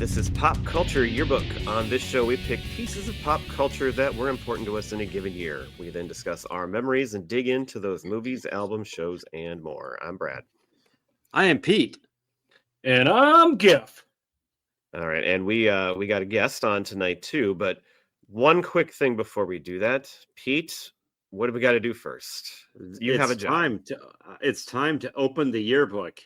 This is Pop Culture Yearbook. On this show, we pick pieces of pop culture that were important to us in a given year. We then discuss our memories and dig into those movies, albums, shows, and more. I'm Brad. I am Pete. And I'm Giff. All right, and we got a guest on tonight too. But one quick thing before we do that, Pete, what do we got to do first? You have a job. It's time to open the yearbook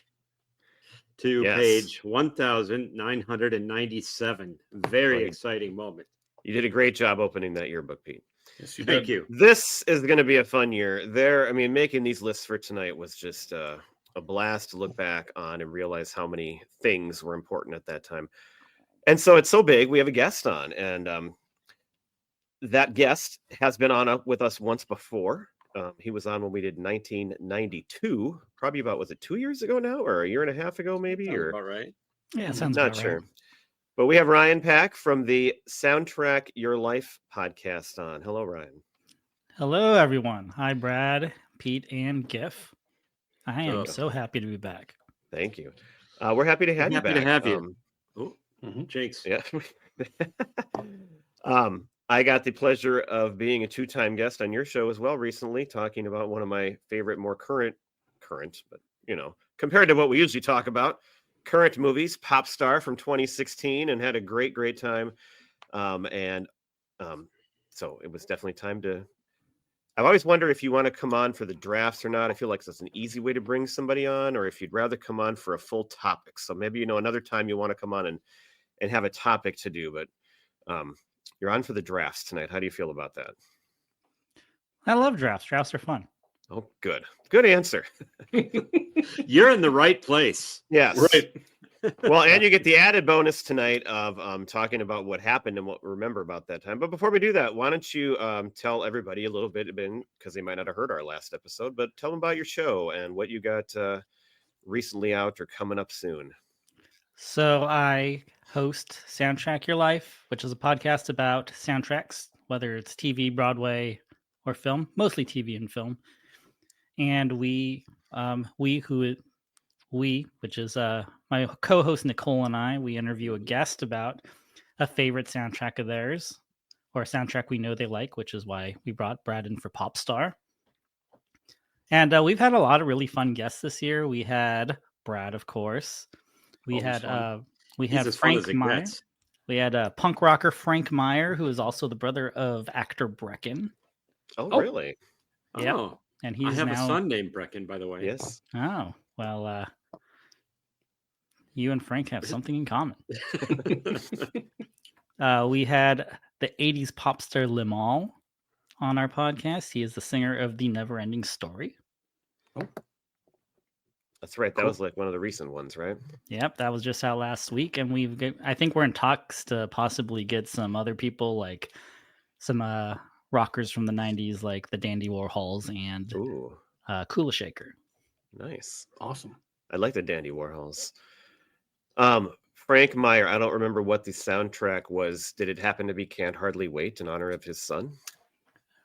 to page 1997. Very exciting moment. You did a great job opening that yearbook, Pete. Yes, you Thank did. you. This is going to be a fun year. Making these lists for tonight was just a blast to look back on and realize how many things were important at that time. And so it's so big, we have a guest on, and that guest has been on with us once before. He was on when we did 1992, probably about, was it 2 years ago now, or a year and a half ago, maybe? Sounds or about right. Yeah, sounds not about sure. right. But we have Ryan Pack from the Soundtrack Your Life podcast on. Hello, Ryan. Hello, everyone. Hi, Brad, Pete, and Giff. I am so happy to be back. Thank you. We're happy to have you back. Happy to have you. Jinx. Yeah. I got the pleasure of being a two-time guest on your show as well recently, talking about one of my favorite, more current, but compared to what we usually talk about, current movies, Pop Star from 2016, and had a great time. So it was definitely time to. I've always wondered if you want to come on for the drafts or not. I feel like that's an easy way to bring somebody on, or if you'd rather come on for a full topic. So maybe another time you want to come on and have a topic to do, but you're on for the drafts tonight. How do you feel about that? I love drafts. Drafts are fun. Oh, good answer. You're in the right place. Yes. Right. Well, and you get the added bonus tonight of talking about what happened and what we remember about that time. But before we do that, why don't you tell everybody a little bit, because they might not have heard our last episode, but tell them about your show and what you got recently out or coming up soon. So I host Soundtrack Your Life, which is a podcast about soundtracks, whether it's TV, Broadway, or film, mostly TV and film. And which is my co-host Nicole and I, we interview a guest about a favorite soundtrack of theirs, or a soundtrack we know they like, which is why we brought Brad in for Pop Star. And we've had a lot of really fun guests this year. We had Brad, of course. We had Frank Meyer. We had punk rocker Frank Meyer, who is also the brother of actor Brecken. Oh, really? Yeah. Oh, And he's I have now... a son named Brecken, by the way. Yes. Oh, well, you and Frank have something in common. We had the 80s pop star Limahl on our podcast. He is the singer of The Neverending Story. Oh. That's right. That was like one of the recent ones, right? Yep, that was just out last week. And I think we're in talks to possibly get some other people, like some rockers from the 90s, like the Dandy Warhols and Kula Shaker. Nice. Awesome. I like the Dandy Warhols. Frank Meyer, I don't remember what the soundtrack was. Did it happen to be Can't Hardly Wait in honor of his son?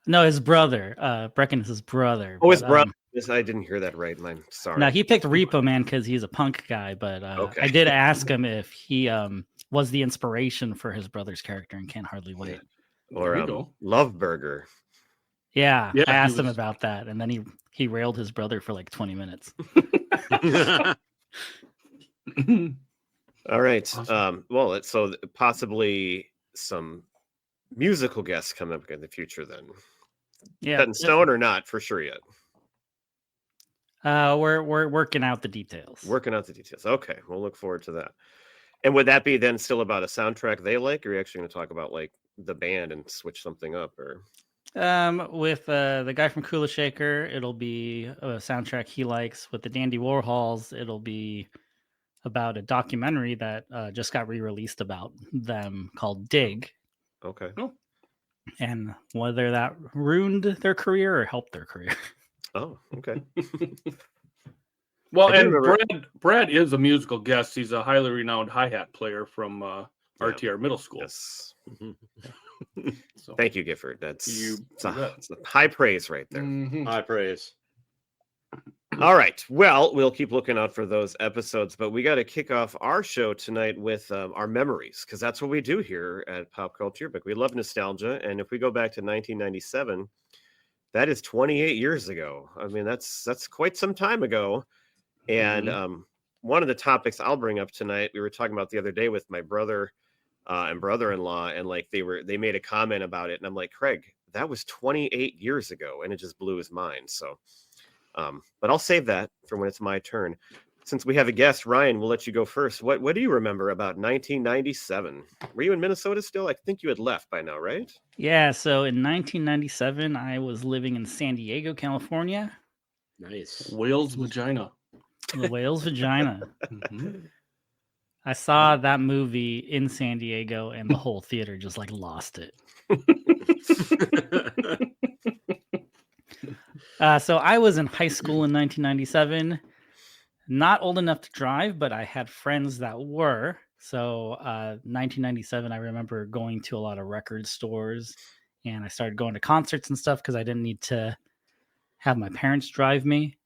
No, his brother. Brecken is his brother. Oh, his brother. I didn't hear that right. I'm sorry. No, he picked Repo Man because he's a punk guy, but I did ask him if he was the inspiration for his brother's character in Can't Hardly Wait. Or Love Burger. Yeah, I asked him about that, and then he railed his brother for like 20 minutes. All right. Awesome. So possibly some musical guests coming up in the future then. Yeah. Set in stone or not for sure yet? We're working out the details. Okay, we'll look forward to that. And would that be then still about a soundtrack they like, or are you actually going to talk about like the band and switch something up? Or with the guy from Kula Shaker, it'll be a soundtrack he likes. With the Dandy Warhols, it'll be about a documentary that just got re-released about them called Dig. Okay. Oh. And whether that ruined their career or helped their career. Oh, okay. Well, and Brad is a musical guest. He's a highly renowned hi-hat player from RTR Middle School. Yes. So, thank you, Gifford. It's you high praise right there. Mm-hmm. High praise. All right. Well, we'll keep looking out for those episodes, but we got to kick off our show tonight with our memories, because that's what we do here at Pop Culture. But we love nostalgia, and if we go back to 1997, that is 28 years ago. I mean, that's quite some time ago. And one of the topics I'll bring up tonight, we were talking about the other day with my brother and brother-in-law, and like they made a comment about it, and I'm like, Craig, that was 28 years ago, and it just blew his mind. So. But I'll save that for when it's my turn. Since we have a guest, Ryan, we'll let you go first. What do you remember about 1997? Were you in Minnesota still? I think you had left by now, right? Yeah, so in 1997, I was living in San Diego, California, Nice. Whale's vagina. the whale's vagina. Mhm. I saw that movie in San Diego, and the whole theater just like lost it. So I was in high school in 1997. Not old enough to drive, but I had friends that were. So 1997, I remember going to a lot of record stores, and I started going to concerts and stuff because I didn't need to have my parents drive me.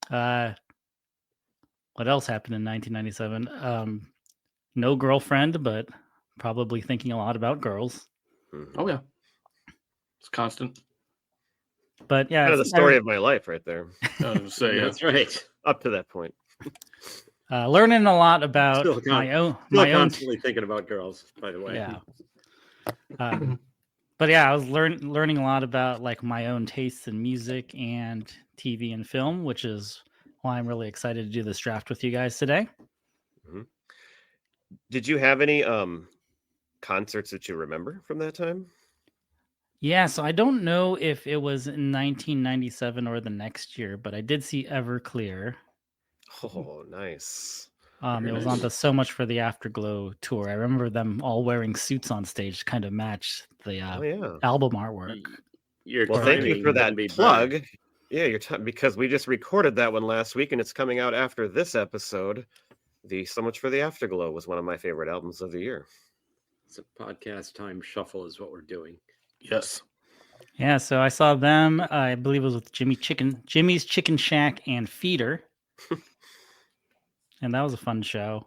What else happened in 1997? No girlfriend, but probably thinking a lot about girls. Oh yeah, it's constant. But yeah, Kind of the story of my life right there. I was gonna say yeah. That's right. Up to that point. learning a lot about Still my own constantly thinking about girls, by the way. Yeah. But yeah, I was learning a lot about like my own tastes in music and TV and film, which is why I'm really excited to do this draft with you guys today. Did you have any concerts that you remember from that time? Yeah, so I don't know if it was in 1997 or the next year, but I did see Everclear. Oh, nice. It was on the So Much for the Afterglow tour. I remember them all wearing suits on stage to kind of match the Oh yeah. album artwork. Well, thank you for that plug. Yeah, because we just recorded that one last week, and it's coming out after this episode. The So Much for the Afterglow was one of my favorite albums of the year. It's a podcast time shuffle is what we're doing. Yes. Yeah, so I saw them. I believe it was with Jimmy's Chicken Shack and Feeder. And that was a fun show.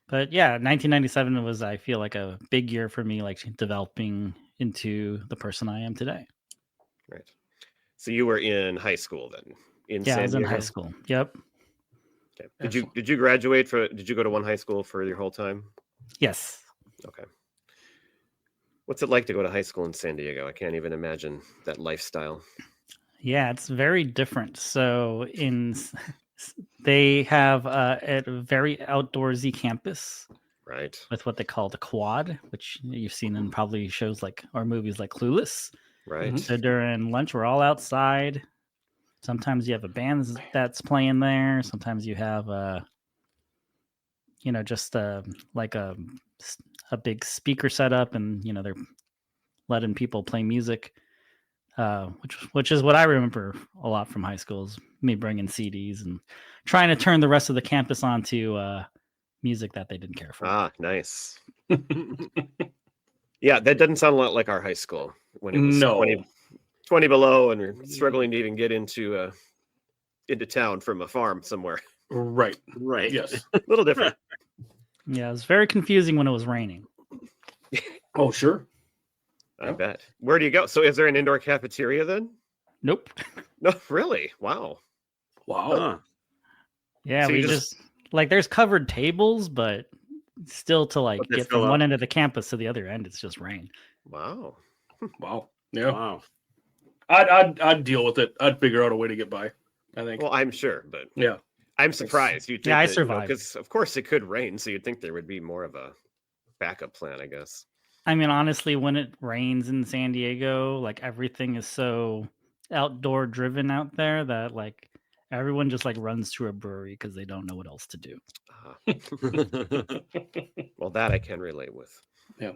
But yeah, 1997 was, I feel like, a big year for me, like developing into the person I am today. Right. So you were in high school then? I was in high school. Yep. Okay. Did you graduate did you go to one high school for your whole time? Yes. Okay. What's it like to go to high school in San Diego? I can't even imagine that lifestyle. Yeah, it's very different. So they have a very outdoorsy campus, right, with what they call the quad, which you've seen in probably shows like or movies like Clueless. Right. So during lunch, we're all outside. Sometimes you have a band that's playing there. Sometimes you have just like a big speaker setup, and they're letting people play music, which is what I remember a lot from high school, is me bringing CDs and trying to turn the rest of the campus onto music that they didn't care for. Ah, nice. Yeah, that doesn't sound a lot like our high school when it was 20 below and we're struggling to even get into town from a farm somewhere. Right. Yes. A little different. Yeah, it was very confusing when it was raining. Oh, sure. I bet. Where do you go? So is there an indoor cafeteria then? Nope. No, really? Wow. Wow. Yeah, So we just like there's covered tables, but still to like get from one end of the campus to the other end, it's just rain. Wow. Wow. Yeah. Wow. I'd deal with it. I'd figure out a way to get by, I think. Well, I'm sure, but yeah. I'm surprised. You'd think I survived. Because of course it could rain, so you'd think there would be more of a backup plan, I guess. I mean, honestly, when it rains in San Diego, like everything is so outdoor driven out there that like everyone just like runs to a brewery because they don't know what else to do. Well, that I can relate with. Yeah.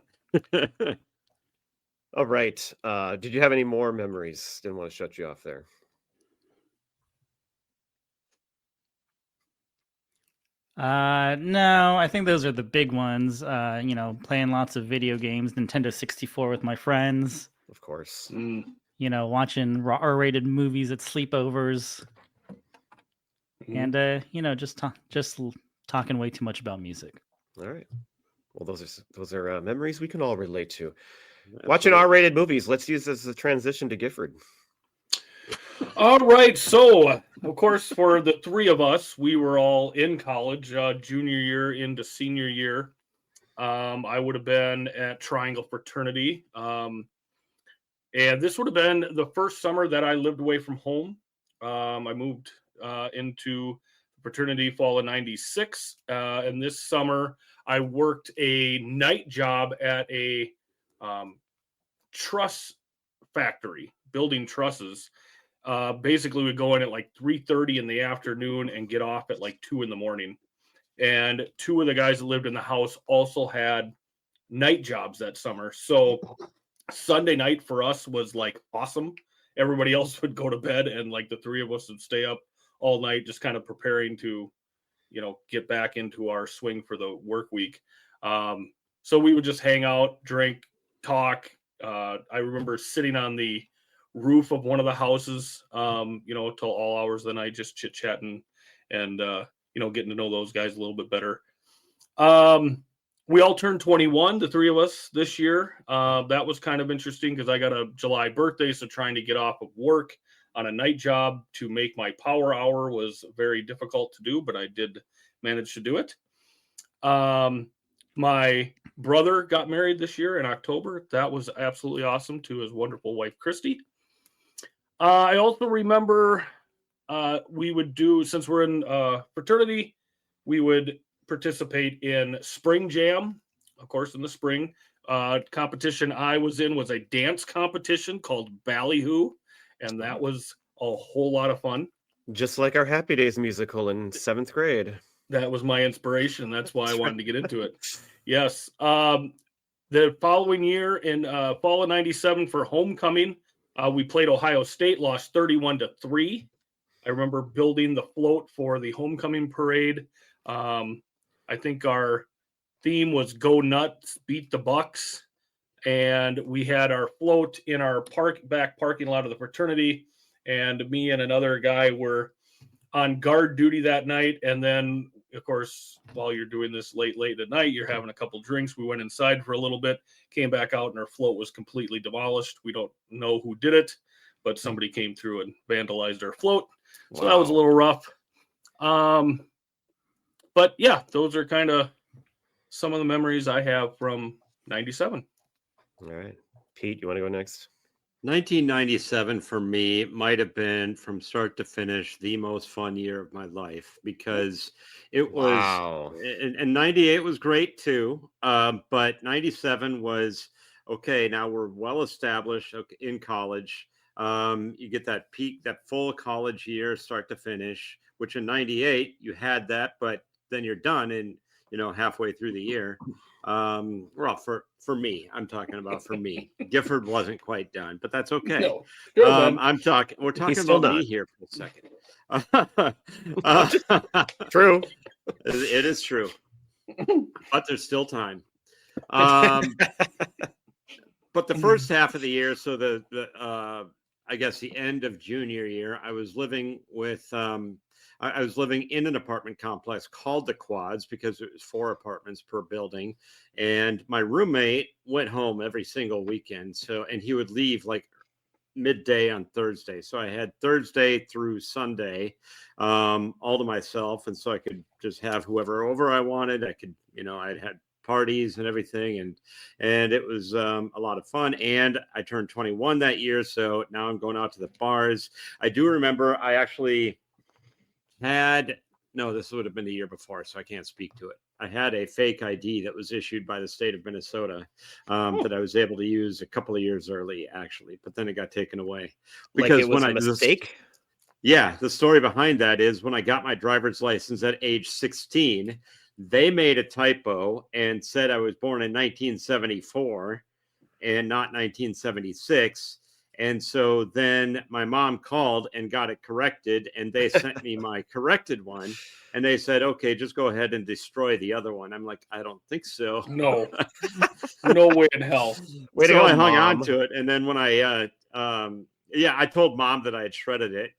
All right. Did you have any more memories? Didn't want to shut you off there. No, I think those are the big ones. Playing lots of video games, Nintendo 64 with my friends. Of course. watching R-rated movies at sleepovers, Mhm. and just talking way too much about music. All right. Well, those are memories we can all relate to. That's Watching right. R-rated movies. Let's use this as a transition to Gifford. All right. So, of course, for the three of us, we were all in college, junior year into senior year. I would have been at Triangle Fraternity. And this would have been the first summer that I lived away from home. I moved into fraternity fall of 96. And this summer, I worked a night job at a truss factory, building trusses. Basically, we'd go in at like 3:30 in the afternoon and get off at like 2 in the morning. And two of the guys that lived in the house also had night jobs that summer. So Sunday night for us was like awesome. Everybody else would go to bed, and like the three of us would stay up all night, just kind of preparing to, get back into our swing for the work week. So we would just hang out, drink, talk. I remember sitting on the roof of one of the houses, till all hours of the night, just chit chatting and, getting to know those guys a little bit better. We all turned 21, the three of us this year. That was kind of interesting because I got a July birthday. So trying to get off of work on a night job to make my power hour was very difficult to do, but I did manage to do it. My brother got married this year in October. That was absolutely awesome, to his wonderful wife, Christy. I also remember we would do, since we're in fraternity, we would participate in Spring Jam, of course, in the spring. Competition I was in was a dance competition called Ballyhoo, and that was a whole lot of fun. Just like our Happy Days musical in 7th grade. That was my inspiration. That's why I wanted to get into it. Yes. The following year in fall of 97 for homecoming, we played Ohio State, lost 31-3. I remember building the float for the homecoming parade. I think our theme was Go Nuts, Beat the Bucks. And we had our float in our back parking lot of the fraternity. And me and another guy were on guard duty that night. And then, of course, while you're doing this late at night, you're having a couple drinks. We went inside for a little bit, came back out, and our float was completely demolished. We don't know who did it, but somebody came through and vandalized our float. So that was a little rough. But yeah, those are kind of some of the memories I have from 97. All right. Pete, you want to go next? 1997 for me might have been, from start to finish, the most fun year of my life, because it was, Wow. and 98 was great too. But 97 was, okay, now we're well established in college. You get that peak, that full college year, start to finish, which in 98 you had that, but then you're done in, halfway through the year. Well, for me, I'm talking about for me. Gifford wasn't quite done, but that's okay. No, we're talking still about me done. here for a second. True. It is true, but there's still time. But the first half of the year, so the I guess the end of junior year, I was living with I was living in an apartment complex called the Quads, because it was 4 apartments per building. And my roommate went home every single weekend. And he would leave like midday on Thursday. So I had Thursday through Sunday all to myself. And so I could just have whoever over I wanted. I could, I'd had parties and everything. And it was a lot of fun. And I turned 21 that year. So now I'm going out to the bars. I do remember I actually this would have been the year before, so I can't speak to it. I had a fake ID that was issued by the state of Minnesota that I was able to use a couple of years early, actually, but then it got taken away. Because it was a mistake? Yeah, the story behind that is when I got my driver's license at age 16, they made a typo and said I was born in 1974 and not 1976. And so then my mom called and got it corrected, and they sent me my corrected one. And they said, okay, just go ahead and destroy the other one. I'm like, I don't think so. No, no way in hell. I hung on to it. And then when I Yeah, I told Mom that I had shredded it.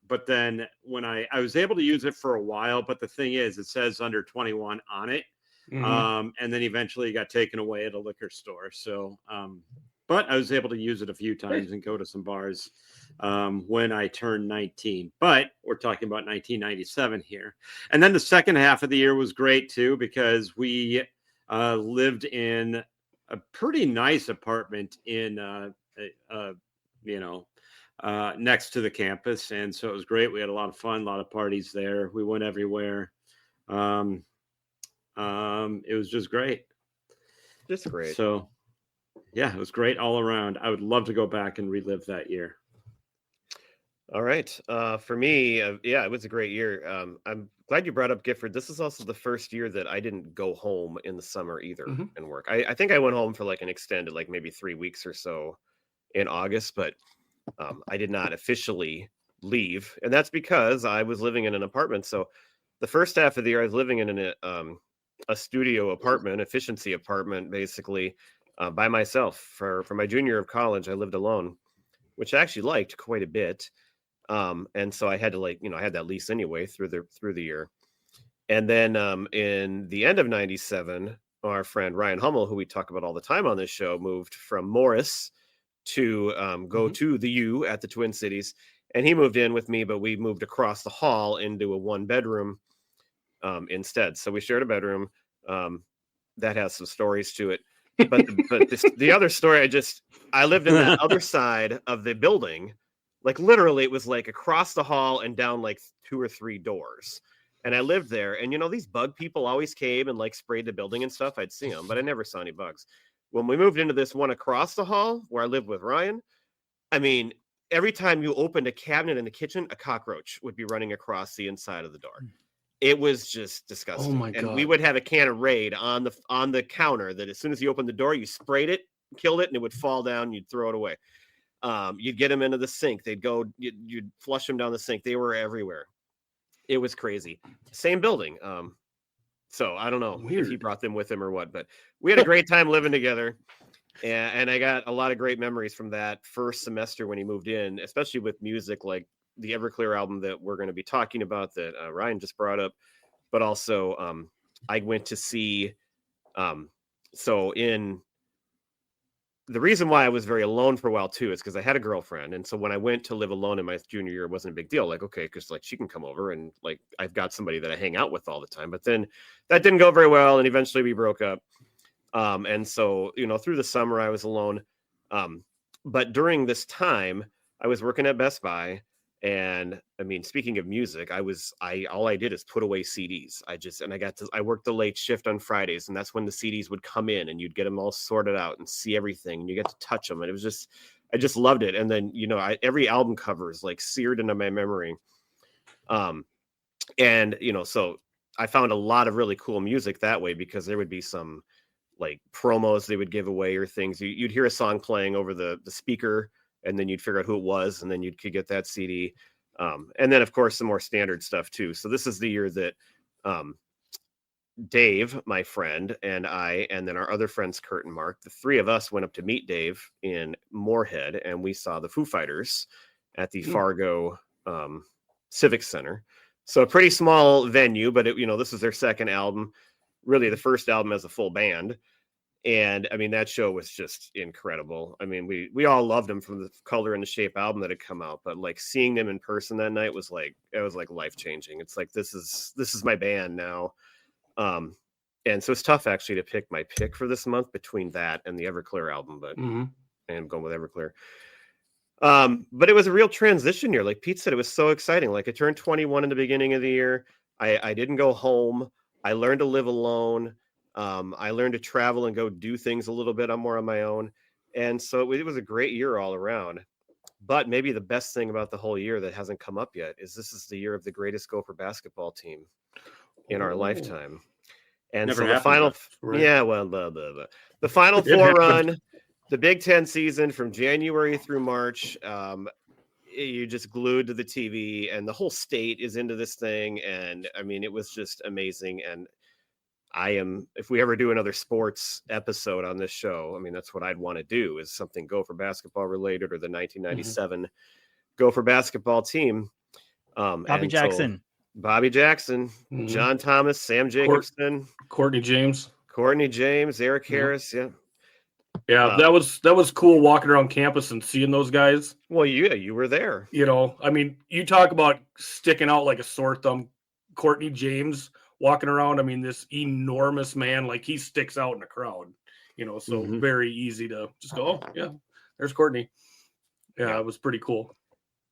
But then when I was able to use it for a while, but the thing is, it says under 21 on it. Mhm. And then eventually it got taken away at a liquor store. So, but I was able to use it a few times and go to some bars when I turned 19. But we're talking about 1997 here. And then the second half of the year was great too, because we lived in a pretty nice apartment in, you know, next to the campus. And so it was great. We had a lot of fun, a lot of parties there. We went everywhere. It was just great. Just great. So, yeah, it was great all around. I would love to go back and relive that year. All right. For me, yeah, it was a great year. I'm glad you brought up Gifford. This is also the first year that I didn't go home in the summer either Mhm. and work. I think I went home for like an extended, like maybe 3 weeks or so in August, but I did not officially leave. And that's because I was living in an apartment. So the first half of the year, I was living in a studio apartment, efficiency apartment, basically by myself. For my junior year of college, I lived alone, which I actually liked quite a bit. And so I had to I had that lease anyway through the year. And then in the end of 97, our friend Ryan Hummel, who we talk about all the time on this show, moved from Morris to go to the U at the Twin Cities. And he moved in with me, but we moved across the hall into a 1-bedroom instead. So we shared a bedroom. That has some stories to it. But the other story, I lived in that other side of the building. Like literally, it was like across the hall and down like 2 or 3 doors. And I lived there. And these bug people always came and like sprayed the building and stuff. I'd see them, but I never saw any bugs. When we moved into this one across the hall where I lived with Ryan, I mean, every time you opened a cabinet in the kitchen, a cockroach would be running across the inside of the door. It was just disgusting. my And we God. would have a can of Raid on the counter that as soon as you opened the door, you sprayed it, killed it, and it would fall down. And you'd throw it away. You'd get them into the sink. They'd go. You'd flush them down the sink. They were everywhere. It was crazy. Same building. So I don't know if he Weird. brought them with him or what, but we had a great time living together. And I got a lot of great memories from that first semester when he moved in, especially with music like the Everclear album that we're going to be talking about that Ryan just brought up. But also, I went to see. The reason why I was very alone for a while too is because I had a girlfriend, and so when I went to live alone in my junior year, it wasn't a big deal. Like, okay, because like she can come over, and like I've got somebody that I hang out with all the time. But then that didn't go very well, and eventually we broke up. And so through the summer I was alone. But during this time, I was working at Best Buy, and I mean, speaking of music, all I did is put away CDs. I worked the late shift on Fridays, and that's when the CDs would come in, and you'd get them all sorted out and see everything, and you get to touch them, and I just loved it. And then every album cover is like seared into my memory. And so I found a lot of really cool music that way because there would be some like promos they would give away or things. You'd hear a song playing over the speaker, and then you'd figure out who it was, and then you could get that CD. And then of course some more standard stuff too. So this is the year that Dave, my friend, and I, and then our other friends, Kurt and Mark, the three of us went up to meet Dave in Moorhead, and we saw the Foo Fighters at the Fargo Civic Center. So a pretty small venue, but this is their second album, really the first album as a full band. And I mean, that show was just incredible. I mean, we all loved them from the Color and the Shape album that had come out, but like seeing them in person that night was like life changing. It's like, this is my band now. And so it's tough actually to pick my pick for this month between that and the Everclear album, but I'm going with Everclear. But it was a real transition year. Like Pete said, it was so exciting. Like I turned 21 in the beginning of the year. I didn't go home. I learned to live alone. I learned to travel and go do things a little bit more on my own. And so it was a great year all around. But maybe the best thing about the whole year that hasn't come up yet is this is the year of the greatest Gopher basketball team in our lifetime. And Never so the happened, final, right? yeah, well, the Final It Four happened. run, the Big Ten season from January through March, you're just glued to the TV, and the whole state is into this thing. And I mean, it was just amazing. And if we ever do another sports episode on this show, I mean, that's what I'd want to do, is something Gopher basketball related, or the 1997 Gopher basketball team. Bobby Jackson. Bobby Jackson, Mhm. John Thomas, Sam Jacobson, Courtney James. Eric Harris. Yeah. Yeah, that was cool walking around campus and seeing those guys. Well, you were there. You know, I mean, you talk about sticking out like a sore thumb. Courtney James walking around. I mean, this enormous man, like he sticks out in the crowd. You know, so very easy to just go, oh yeah, there's Courtney. Yeah, it was pretty cool.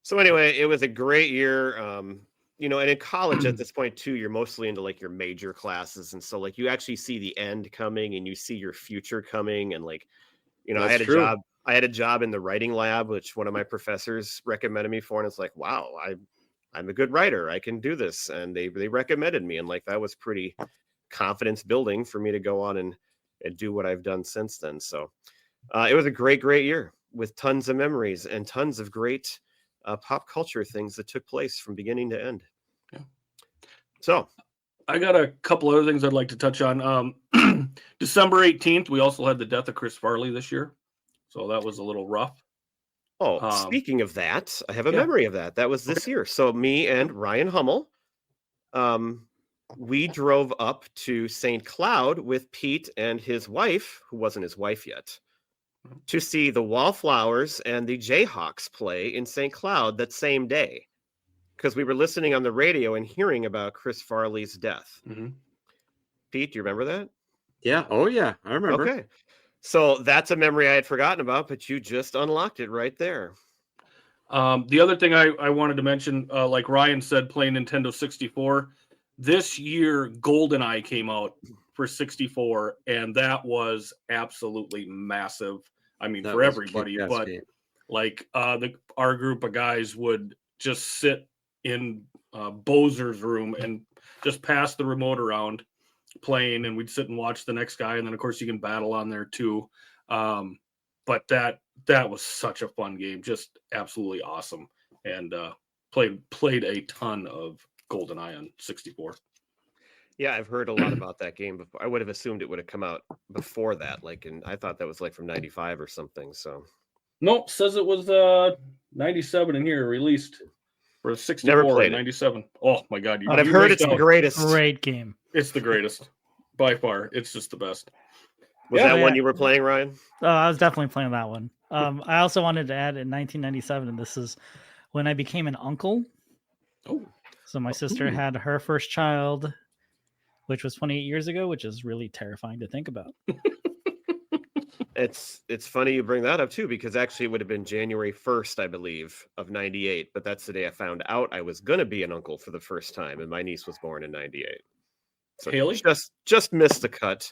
So anyway, it was a great year. You know, and in college at this point too, you're mostly into like your major classes, and so like you actually see the end coming, and you see your future coming, and like, you know, That's I had a true. job. I had a job in the writing lab, which one of my professors recommended me for, and it's like, wow, I'm a good writer. I can do this, and they recommended me, and like that was pretty confidence building for me to go on and do what I've done since then. So it was a great year with tons of memories and tons of great pop culture things that took place from beginning to end. Yeah. So I got a couple other things I'd like to touch on. December 18th, we also had the death of Chris Farley this year. So that was a little rough. Speaking of that, I have a yeah. memory of that. That was this year. So me and Ryan Hummel, we drove up to St. Cloud with Pete and his wife, who wasn't his wife yet, to see the Wallflowers and the Jayhawks play in St. Cloud that same day, because we were listening on the radio and hearing about Chris Farley's death. Mm-hmm. Pete, do you remember that? Yeah. Oh, yeah. I remember. Okay. So that's a memory I had forgotten about, but you just unlocked it right there. The other thing I wanted to mention, like Ryan said, playing Nintendo 64, this year GoldenEye came out for 64, and that was absolutely massive. I mean, That for was a everybody, kick-ass but game. like our group of guys would just sit in Bozer's room and just pass the remote around playing, and we'd sit and watch the next guy, and then of course you can battle on there too. But that was such a fun game, just absolutely awesome, and played a ton of GoldenEye on 64. Yeah, I've heard a lot about that game before. I would have assumed it would have come out before that, like, and I thought that was like from 95 or something. So Nope, says it was 97 in here, released for 64. Never played in it. 97. Oh my god, but I've heard it's the greatest. Great game. It's the greatest by far. It's just the best. Was Yeah. that one you were playing, Ryan? Oh, I was definitely playing that one. I also wanted to add in 1997, and this is when I became an uncle. Oh, So my sister had her first child, which was 28 years ago, which is really terrifying to think about. It's funny you bring that up too, because actually it would have been January 1st, I believe, of 98. But that's the day I found out I was going to be an uncle for the first time, and my niece was born in 98. So Haley? just missed the cut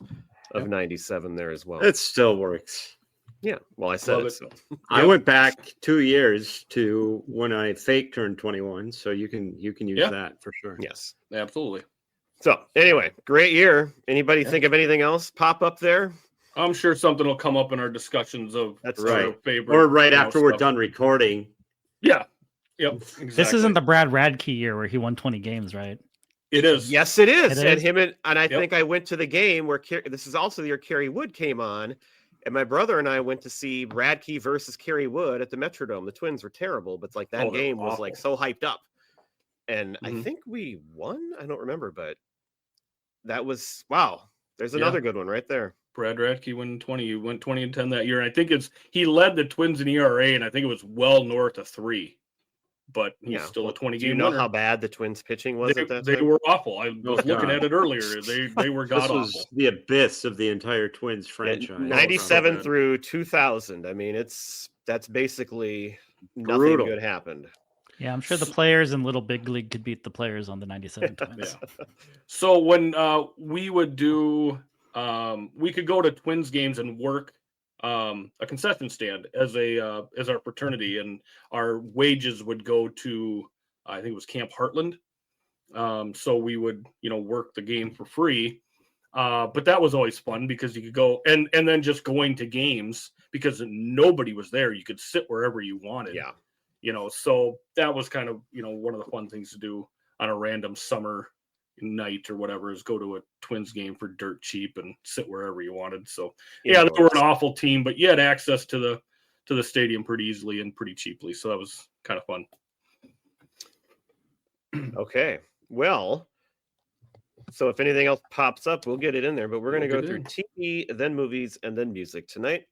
of 97 there as well. It still works. Yeah, well, I said Love it. it. So. I went back 2 years to when I fake turned 21, so you can use Yeah. that for sure. Yes. absolutely. So anyway, great year. Anybody think of anything else pop up there? I'm sure something will come up in our discussions of That's right. our favorite. Or right after we're stuff. done recording. Yeah. Yep. Exactly. This isn't the Brad Radke year where he won 20 games, right? It is. Yes, it is. It And is? him and I Yep. think I went to the game where this is also the year Kerry Wood came on, and my brother and I went to see Radke versus Kerry Wood at the Metrodome. The Twins were terrible, but like that Oh, they're game was like so hyped up, and I Mhm. think we won. I don't remember, but that was wow. There's Yeah. another good one right there. Brad Radke went 20. He went 20-10 that year. And I think he led the Twins in ERA, and I think it was well north of 3. But he's Yeah. still a 20 Do you game know winner. how bad the Twins pitching was at that They time? were awful. I Oh, was looking God. at it earlier. They were This god was awful. the abyss of the entire Twins Yeah, franchise. 97 bad. through 2000. I mean, that's basically nothing Brutal. good happened. Yeah, I'm sure the players in Little Big League could beat the players on the 97 Twins. Yeah. So when we would do, we could go to Twins games and work a concession stand as our fraternity, and our wages would go to, I think it was Camp Heartland. So we would, work the game for free. But that was always fun because you could go and then just going to games because nobody was there. You could sit wherever you wanted. Yeah. So that was kind of, one of the fun things to do on a random summer, night or whatever is go to a Twins game for dirt cheap and sit wherever you wanted. So Yeah, they were an awful team, but you had access to the stadium pretty easily and pretty cheaply. So that was kind of fun. Okay. Well, so if anything else pops up, we'll get it in there. But we're going to We'll go get through it TV, then movies, and then music tonight.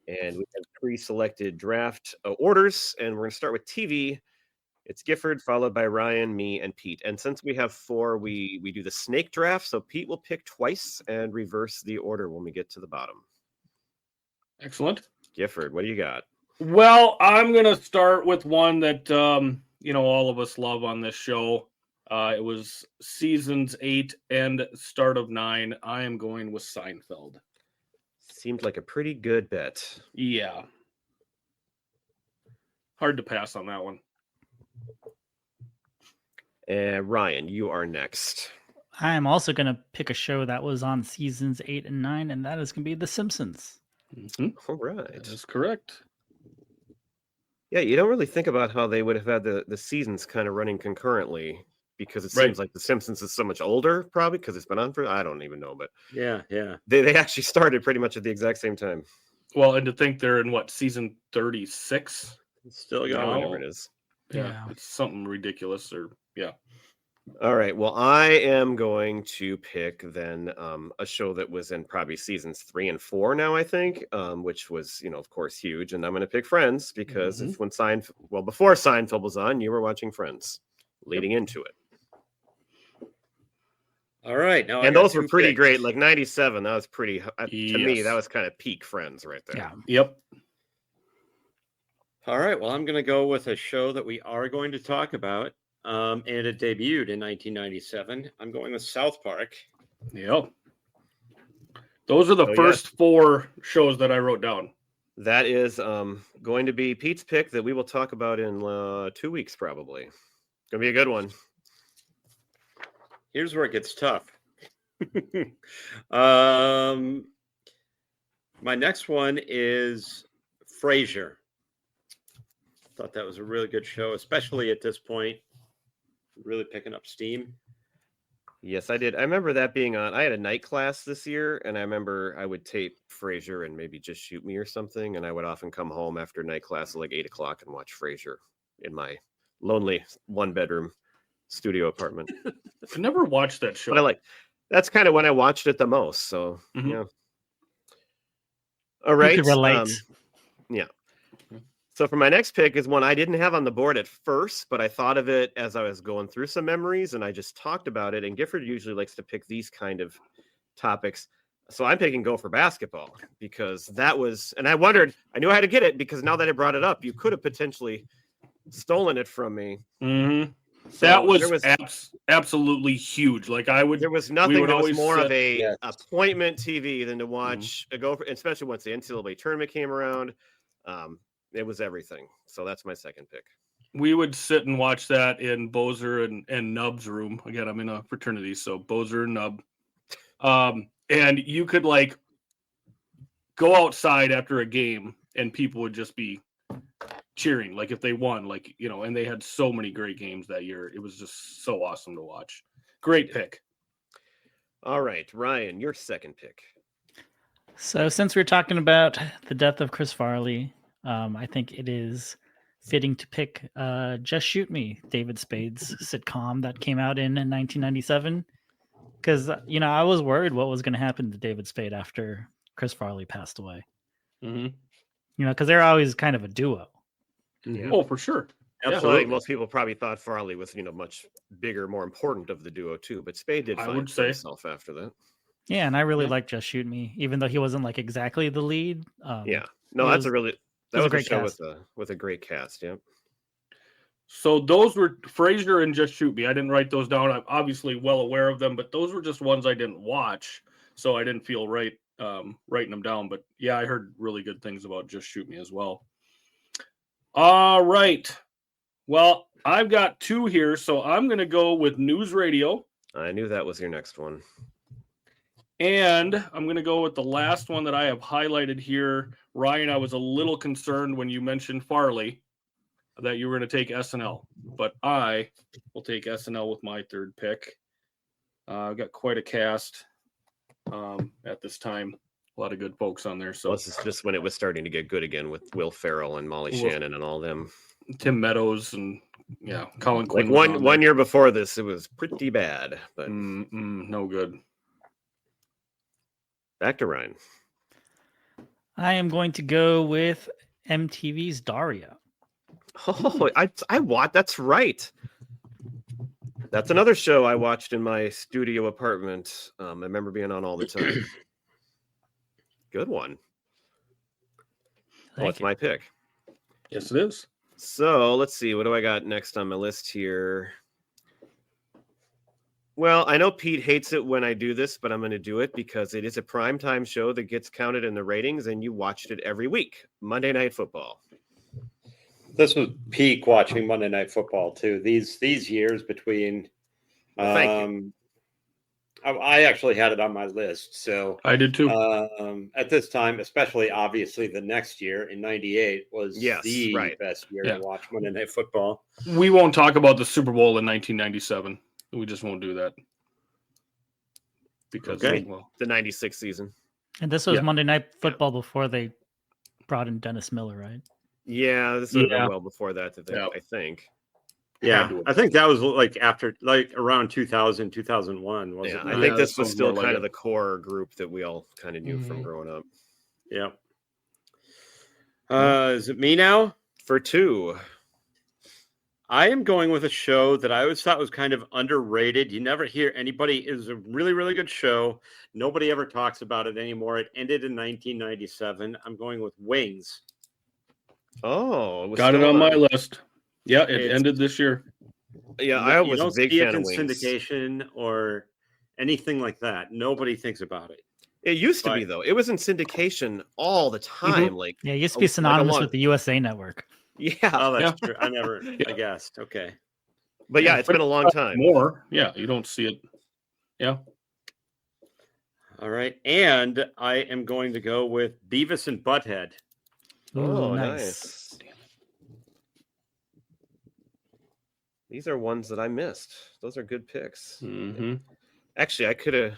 And we have pre-selected draft orders, and we're going to start with TV. It's Gifford, followed by Ryan, me, and Pete. And since we have 4, we do the snake draft. So Pete will pick twice and reverse the order when we get to the bottom. Excellent. Gifford, what do you got? Well, I'm going to start with one that, all of us love on this show. It was seasons 8 and start of 9. I am going with Seinfeld. Seemed like a pretty good bet. Yeah. Hard to pass on that one. Ryan, you are next. I'm also going to pick a show that was on seasons 8 and 9, and that is going to be The Simpsons. All right. That is correct. Yeah, you don't really think about how they would have had the seasons kind of running concurrently, because it seems like The Simpsons is so much older, probably because it's been on for, I don't even know, but Yeah. they actually started pretty much at the exact same time. Well, and to think they're in season 36? Still Yeah, going. whatever it is. Yeah. It's something ridiculous All right. Well, I am going to pick then a show that was in probably seasons 3 and 4 now, I think, which was, of course, huge. And I'm going to pick Friends because before Seinfeld was on, you were watching Friends leading into it. All right. Now, And those were pretty great. Like 97, that was pretty, to me, Yes. that was kind of peak Friends right there. Yeah. Yep. All right. Well, I'm going to go with a show that we are going to talk about. And it debuted in 1997. I'm going with South Park. Yep. Those are the first 4 shows that I wrote down. That is going to be Pete's pick that we will talk about in 2 weeks, probably. Going to be a good one. Here's where it gets tough. My next one is Frasier. Thought that was a really good show, especially at this point. Really picking up steam. Yes, I did. I remember that being on. I had a night class this year, and I remember I would tape Frasier and maybe Just Shoot Me or something, and I would often come home after night class at like 8 o'clock and watch Frasier in my lonely 1-bedroom studio apartment. I never watched that show. But that's kind of when I watched it the most. So Mhm. yeah. All right. You could relate. Yeah. So for my next pick is one I didn't have on the board at first, but I thought of it as I was going through some memories, and I just talked about it. And Gifford usually likes to pick these kind of topics. So I'm picking Go for Basketball because that was, and I wondered, I knew I had to get it because now that I brought it up, you could have potentially stolen it from me. Mm-hmm. So That was, there absolutely huge. Like there was nothing would that was always more of sit- a Yes. appointment TV than to watch a Go for, especially once the NCAA tournament came around. It was everything. So that's my second pick. we would sit and watch that in Bozer and Nub's room. Again, I'm in a fraternity, so Bozer and Nub. And you could go outside after a game and people would just be cheering, like if they won, and they had so many great games that year. It was just so awesome to watch. Great pick. All right, Ryan, your second pick. So since we're talking about the death of Chris Farley, I think it is fitting to pick Just Shoot Me, David Spade's sitcom that came out in 1997. Because, I was worried what was going to happen to David Spade after Chris Farley passed away. Mm-hmm. Because they're always kind of a duo. Yeah. Oh, for sure. Well, I Absolutely. think most people probably thought Farley was, much bigger, more important of the duo too. But Spade did I find would for say. himself after that. Yeah, and I really Yeah. like Just Shoot Me, even though he wasn't exactly the lead. Yeah, no, it that's was- a really was that a was a great show cast. with a great cast. Yeah. So those were Frasier and Just Shoot Me. I didn't write those down. I'm obviously well aware of them, but those were just ones I didn't watch, so I didn't feel right writing them down. But yeah, I heard really good things about Just Shoot Me as well. All right. Well, I've got 2 here, so I'm going to go with News Radio, I knew that was your next one. and I'm going to go with the last one that I have highlighted here. Ryan, I was a little concerned when you mentioned Farley that you were going to take SNL, but I will take SNL with my third pick. I've got quite a cast at this time. A lot of good folks on there. So Well, this is just when it was starting to get good again with Will Ferrell and Molly Will- Shannon and all them. Tim Meadows and Colin Like Quinn. was on one there. year before this, it was pretty bad. But No good. back to Ryan. I am going to go with MTV's Daria. Oh, I watched. That's right. That's another show I watched in my studio apartment. I remember being on all the time. Good one. Thank That's you. my pick. Yes, it is. So let's see. What do I got next on my list here? Well, I know Pete hates it when I do this, but I'm going to do it because it is a primetime show that gets counted in the ratings, and you watched it every week. Monday Night Football. This was peak watching Monday Night Football too. These years between, Well, thank I actually had it on my list. So I did too. at this time, especially obviously the next year in '98 was Yes, the right. best year Yeah. to watch Monday Night Football. We won't talk about the Super Bowl in 1997. We just won't do that because Okay. The 96 season. And this was Yeah. Monday Night Football before they brought in Dennis Miller, right? Yeah, this would have Yeah. been well before that, Yeah. I think. Yeah, to have I think that was like after, like around 2000, 2001. Was Yeah, it? I not? think that this was sounds still more like kind it. of the core group that we all kind of knew from Mhm. growing up. Yeah. Is it me now? For two, I am going with a show that I always thought was kind of underrated. You never hear anybody. It was a really, really good show. Nobody ever talks about it anymore. It ended in 1997. I'm going with Wings. oh, was Got it still on my list. Yeah, it It's- ended this year. Yeah, I was you a don't big see fan it of in Wings. syndication or anything like that. Nobody thinks about it. It used to be But- though. It was in syndication all the time. Like, Yeah, it used to Oh, be like a synonymous long- with the USA Network. yeah, Oh, that's Yeah. true. I never. Yeah. I guessed. Okay. but yeah, Yeah, it's but been a long time. More. Yeah, you don't see it. Yeah. All right. And I am going to go with Beavis and Butthead. Oh, Ooh, nice. These are ones that I missed. Those are good picks. Mm-hmm. Actually, I could have.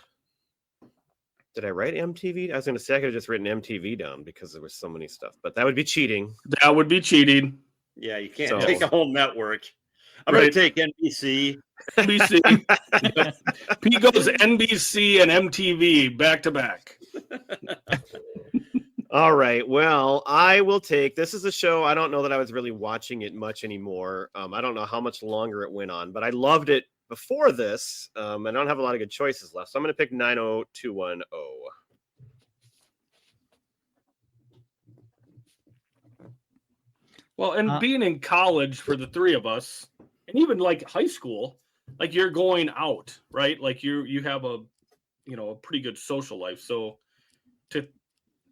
Did I write MTV? I was going to say I could have just written MTV down because there was so many stuff, but that would be cheating. That would be cheating. Yeah, you can't So- take a whole network. I'm Right. going to take NBC. NBC. Yep. Pete goes NBC and MTV back to back. All right. Well, I will take. This is a show. I don't know that I was really watching it much anymore. I don't know how much longer it went on, but I loved it before this. I don't have a lot of good choices left, so I'm going to pick 90210. Well, and Uh, being in college for the three of us, and even like high school, like you're going out, right? Like you have a a pretty good social life. So to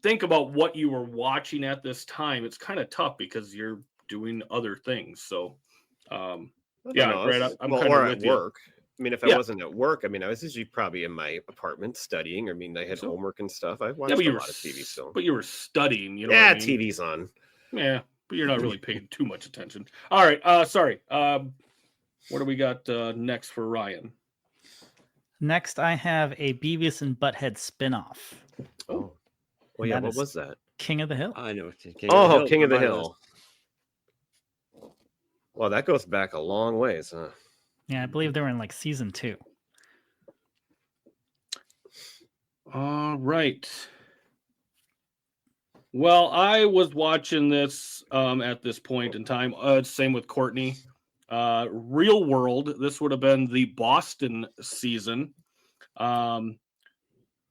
think about what you were watching at this time, it's kind of tough because you're doing other things. So I don't Yeah, know, right, it's- I'm well, kinda or with at you. work. I mean, if I Yeah. wasn't at work, I mean, I was usually probably in my apartment studying. I mean, I had So- homework and stuff. I watched yeah, but a you were lot of TV still. but you were studying, you know. Yeah, what I mean? TV's on. Yeah, but you're not really paying too much attention. All right, sorry. What do we got next for Ryan? Next, I have a Beavis and Butthead spinoff, Oh, well, yeah. That What is- was that? King of the Hill. I know. King Oh, King of the on my Hill. Well, that goes back a long ways, huh? Yeah, I believe they were in like season 2. All right. Well, I was watching this at this point in time. Same with Courtney. Real World. This would have been the Boston season.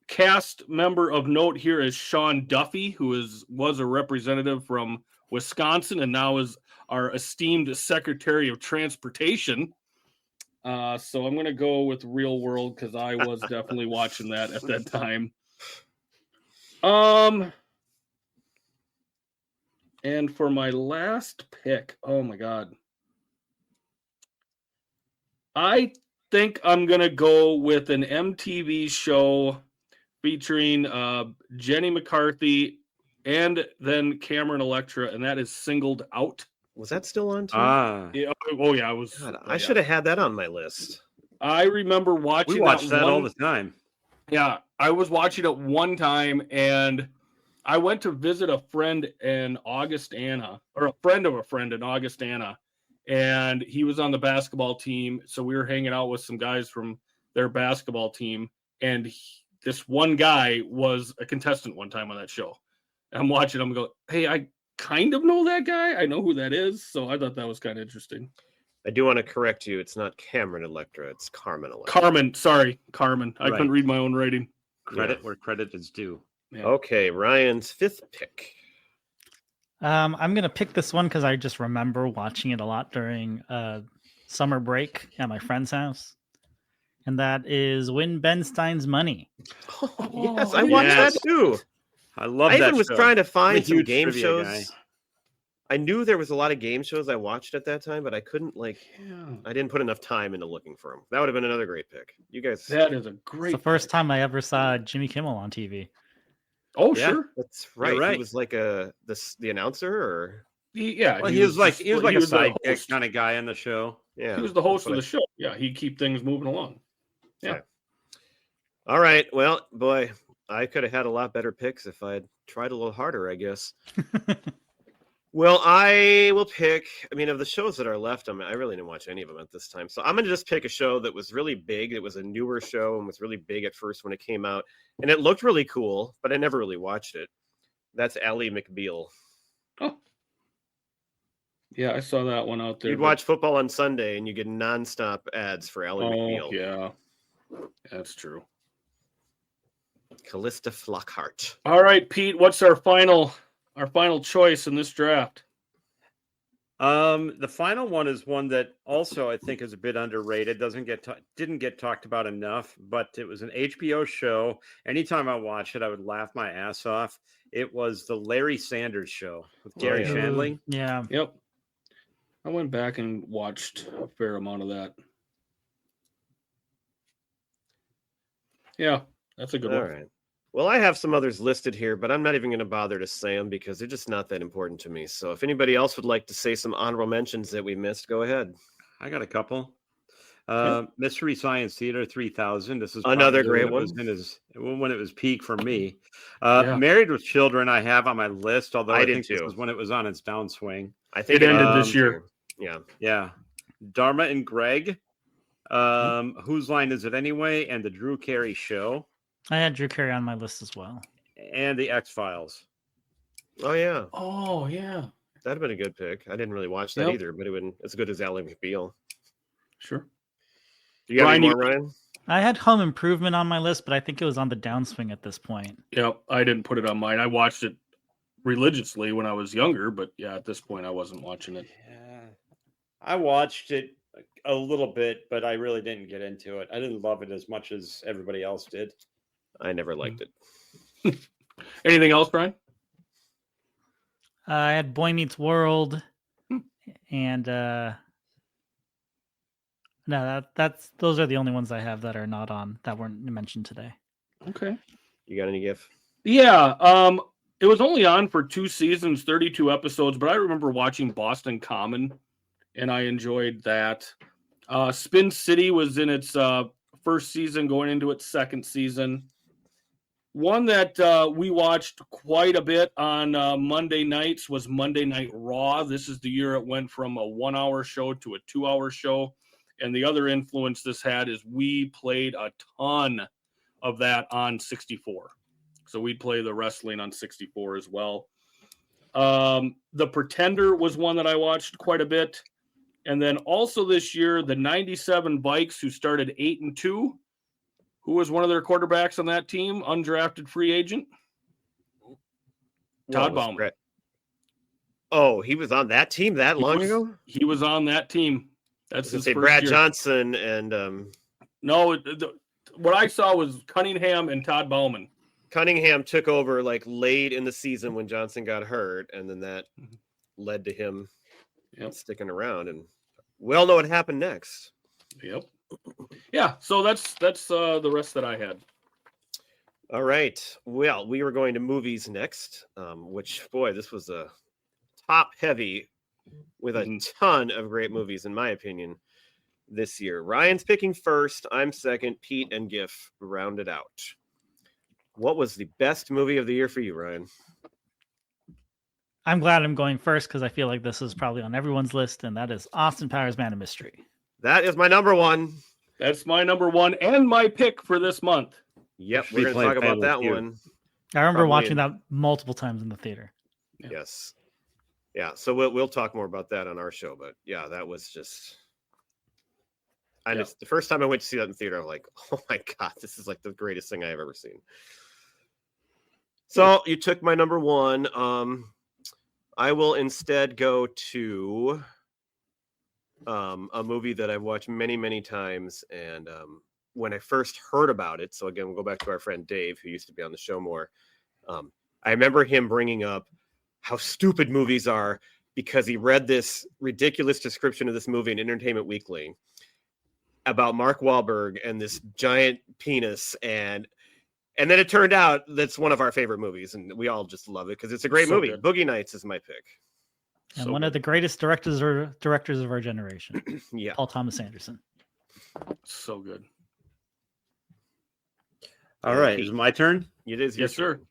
Cast member of note here is Sean Duffy, who was a representative from Wisconsin and now is our esteemed Secretary of Transportation. So I'm going to go with Real World because I was definitely watching that at that time. And for my last pick, oh my God. I think I'm going to go with an MTV show featuring Jenny McCarthy and then Cameron Electra, and that is Singled Out. Was that still on too? Ah, Yeah, oh yeah, I was. God, oh, I yeah. should have had that on my list. I remember watching We watched that one, all the time. Yeah, I was watching it one time, and I went to visit a friend in Augustana, or a friend of a friend in Augustana, and he was on the basketball team. So we were hanging out with some guys from their basketball team, and this one guy was a contestant one time on that show. And I'm watching him and go, hey, I kind of know that guy. I know who that is. So I thought that was kind of interesting. I do want to correct you. It's not Cameron Electra. It's Carmen Electra. Carmen. Sorry, Carmen. I couldn't Right. read my own writing. Credit where credit is due. Yeah. Okay, Ryan's fifth pick. I'm gonna pick this one because I just remember watching it a lot during summer break at my friend's house, and that is Win Ben Stein's Money. Oh, yes, I watched yes. that too. I love I that even was show. trying to I'm a find some huge game trivia shows. guy. I knew there was a lot of game shows I watched at that time, but I couldn't I didn't put enough time into looking for them. That would have been another great pick. You guys, That is a It's great. the first time I ever saw Jimmy Kimmel on TV. Oh, Yeah. sure. that's right. right. He was like the announcer, or Yeah. Well, he was like just- a the sidekick host. kind of guy on the show. yeah, He was the host that's of what the show. Yeah, he'd keep things moving along. All right. Well, boy, I could have had a lot better picks if I'd tried a little harder, I guess. Well, I will pick. I mean, of the shows that are left, I really didn't watch any of them at this time. So I'm going to just pick a show that was really big. It was a newer show and was really big at first when it came out. And it looked really cool, but I never really watched it. That's Ally McBeal. Yeah, I saw that one out there. You'd but- watch football on Sunday and you get nonstop ads for Ally Oh, McBeal. yeah. That's true. Callista Flockhart. All right, Pete, what's our final choice in this draft? The final one is one that also I think is a bit underrated. Didn't get talked about enough, but it was an HBO show. Anytime I watched it, I would laugh my ass off. It was the Larry Sanders Show with Gary yeah. Shandling. Yeah. Yep. I went back and watched a fair amount of that. Yeah, that's a good All one. right. Well, I have some others listed here, but I'm not even going to bother to say them because they're just not that important to me. So if anybody else would like to say some honorable mentions that we missed, go ahead. I got a couple. Okay. Mystery Science Theater 3000. This is Another probably great when it was when it was peak for me. Yeah. Married with Children I have on my list, although I I did think this too. was when it was on its downswing. I think It ended this was, year. Yeah. Yeah. Dharma and Greg. Whose Line Is It Anyway? And the Drew Carey Show. I had Drew Carey on my list as well. And the X-Files. Oh, yeah. Oh, yeah. That'd have been a good pick. I didn't really watch that Yep. either, but it would as good as Ally McBeal. Sure. You got Ryan, any more, Ryan? I had Home Improvement on my list, but I think it was on the downswing at this point. Yep. I didn't put it on mine. I watched it religiously when I was younger, but yeah, at this point I wasn't watching it. Yeah. I watched it a little bit, but I really didn't get into it. I didn't love it as much as everybody else did. I never liked it. Anything else, Brian? I had Boy Meets World, and no, that's those are the only ones I have that are not on that weren't mentioned today. Okay. You got any GIF? Yeah. It was only on for 2 seasons, 32 episodes, but I remember watching Boston Common, and I enjoyed that. Spin City was in its first season, going into its second season. One that we watched quite a bit on Monday nights was Monday Night Raw. This is the year it went from a 1-hour show to a 2-hour show. And the other influence this had is we played a ton of that on 64. So we'd play the wrestling on 64 as well. The Pretender was one that I watched quite a bit. And then also this year, the 97 Bikes, who started 8-2. Who was one of their quarterbacks on that team? Undrafted free agent? Todd What was Bauman. Brett- Oh, he was on that team that He long was- ago? He was on that team. I That's was gonna his say first Brad year. Johnson and No, what I saw was Cunningham and Todd Bauman. Cunningham took over like late in the season when Johnson got hurt, and then that Mhm. led to him Yep. sticking around. And we all know what happened next. Yep. Yeah, so that's the rest that I had. All right. Well, we were going to movies next, which, boy, this was a top heavy with a Mhm. ton of great movies, in my opinion. this year. Ryan's picking first. I'm second. Pete and Giff rounded out. What was the best movie of the year for you, Ryan? I'm glad I'm going first because I feel like this is probably on everyone's list, and that is Austin Powers: Man of Mystery. That is my number one. That's my number one and my pick for this month. Yep, Should be we're going to talk playing about Family that Feud. one. I remember Probably watching in- that multiple times in the theater. Yeah. Yes. Yeah, so we'll talk more about that on our show, but yeah, that was just the first time I went to see that in the theater, I'm like, oh my God, this is like the greatest thing I've ever seen. So you took my number one. I will instead go to a movie that I've watched many, many times. And when I first heard about it, so again, we'll go back to our friend Dave, who used to be on the show more. I remember him bringing up how stupid movies are because he read this ridiculous description of this movie in Entertainment Weekly about Mark Wahlberg and this giant penis. And then it turned out that's one of our favorite movies, and we all just love it because it's a great So movie. good. Boogie Nights is my pick. And So one of the greatest directors of our generation, Yeah. Paul Thomas Anderson. So good. All right, is it my turn? It is. Your Yes, sir. turn.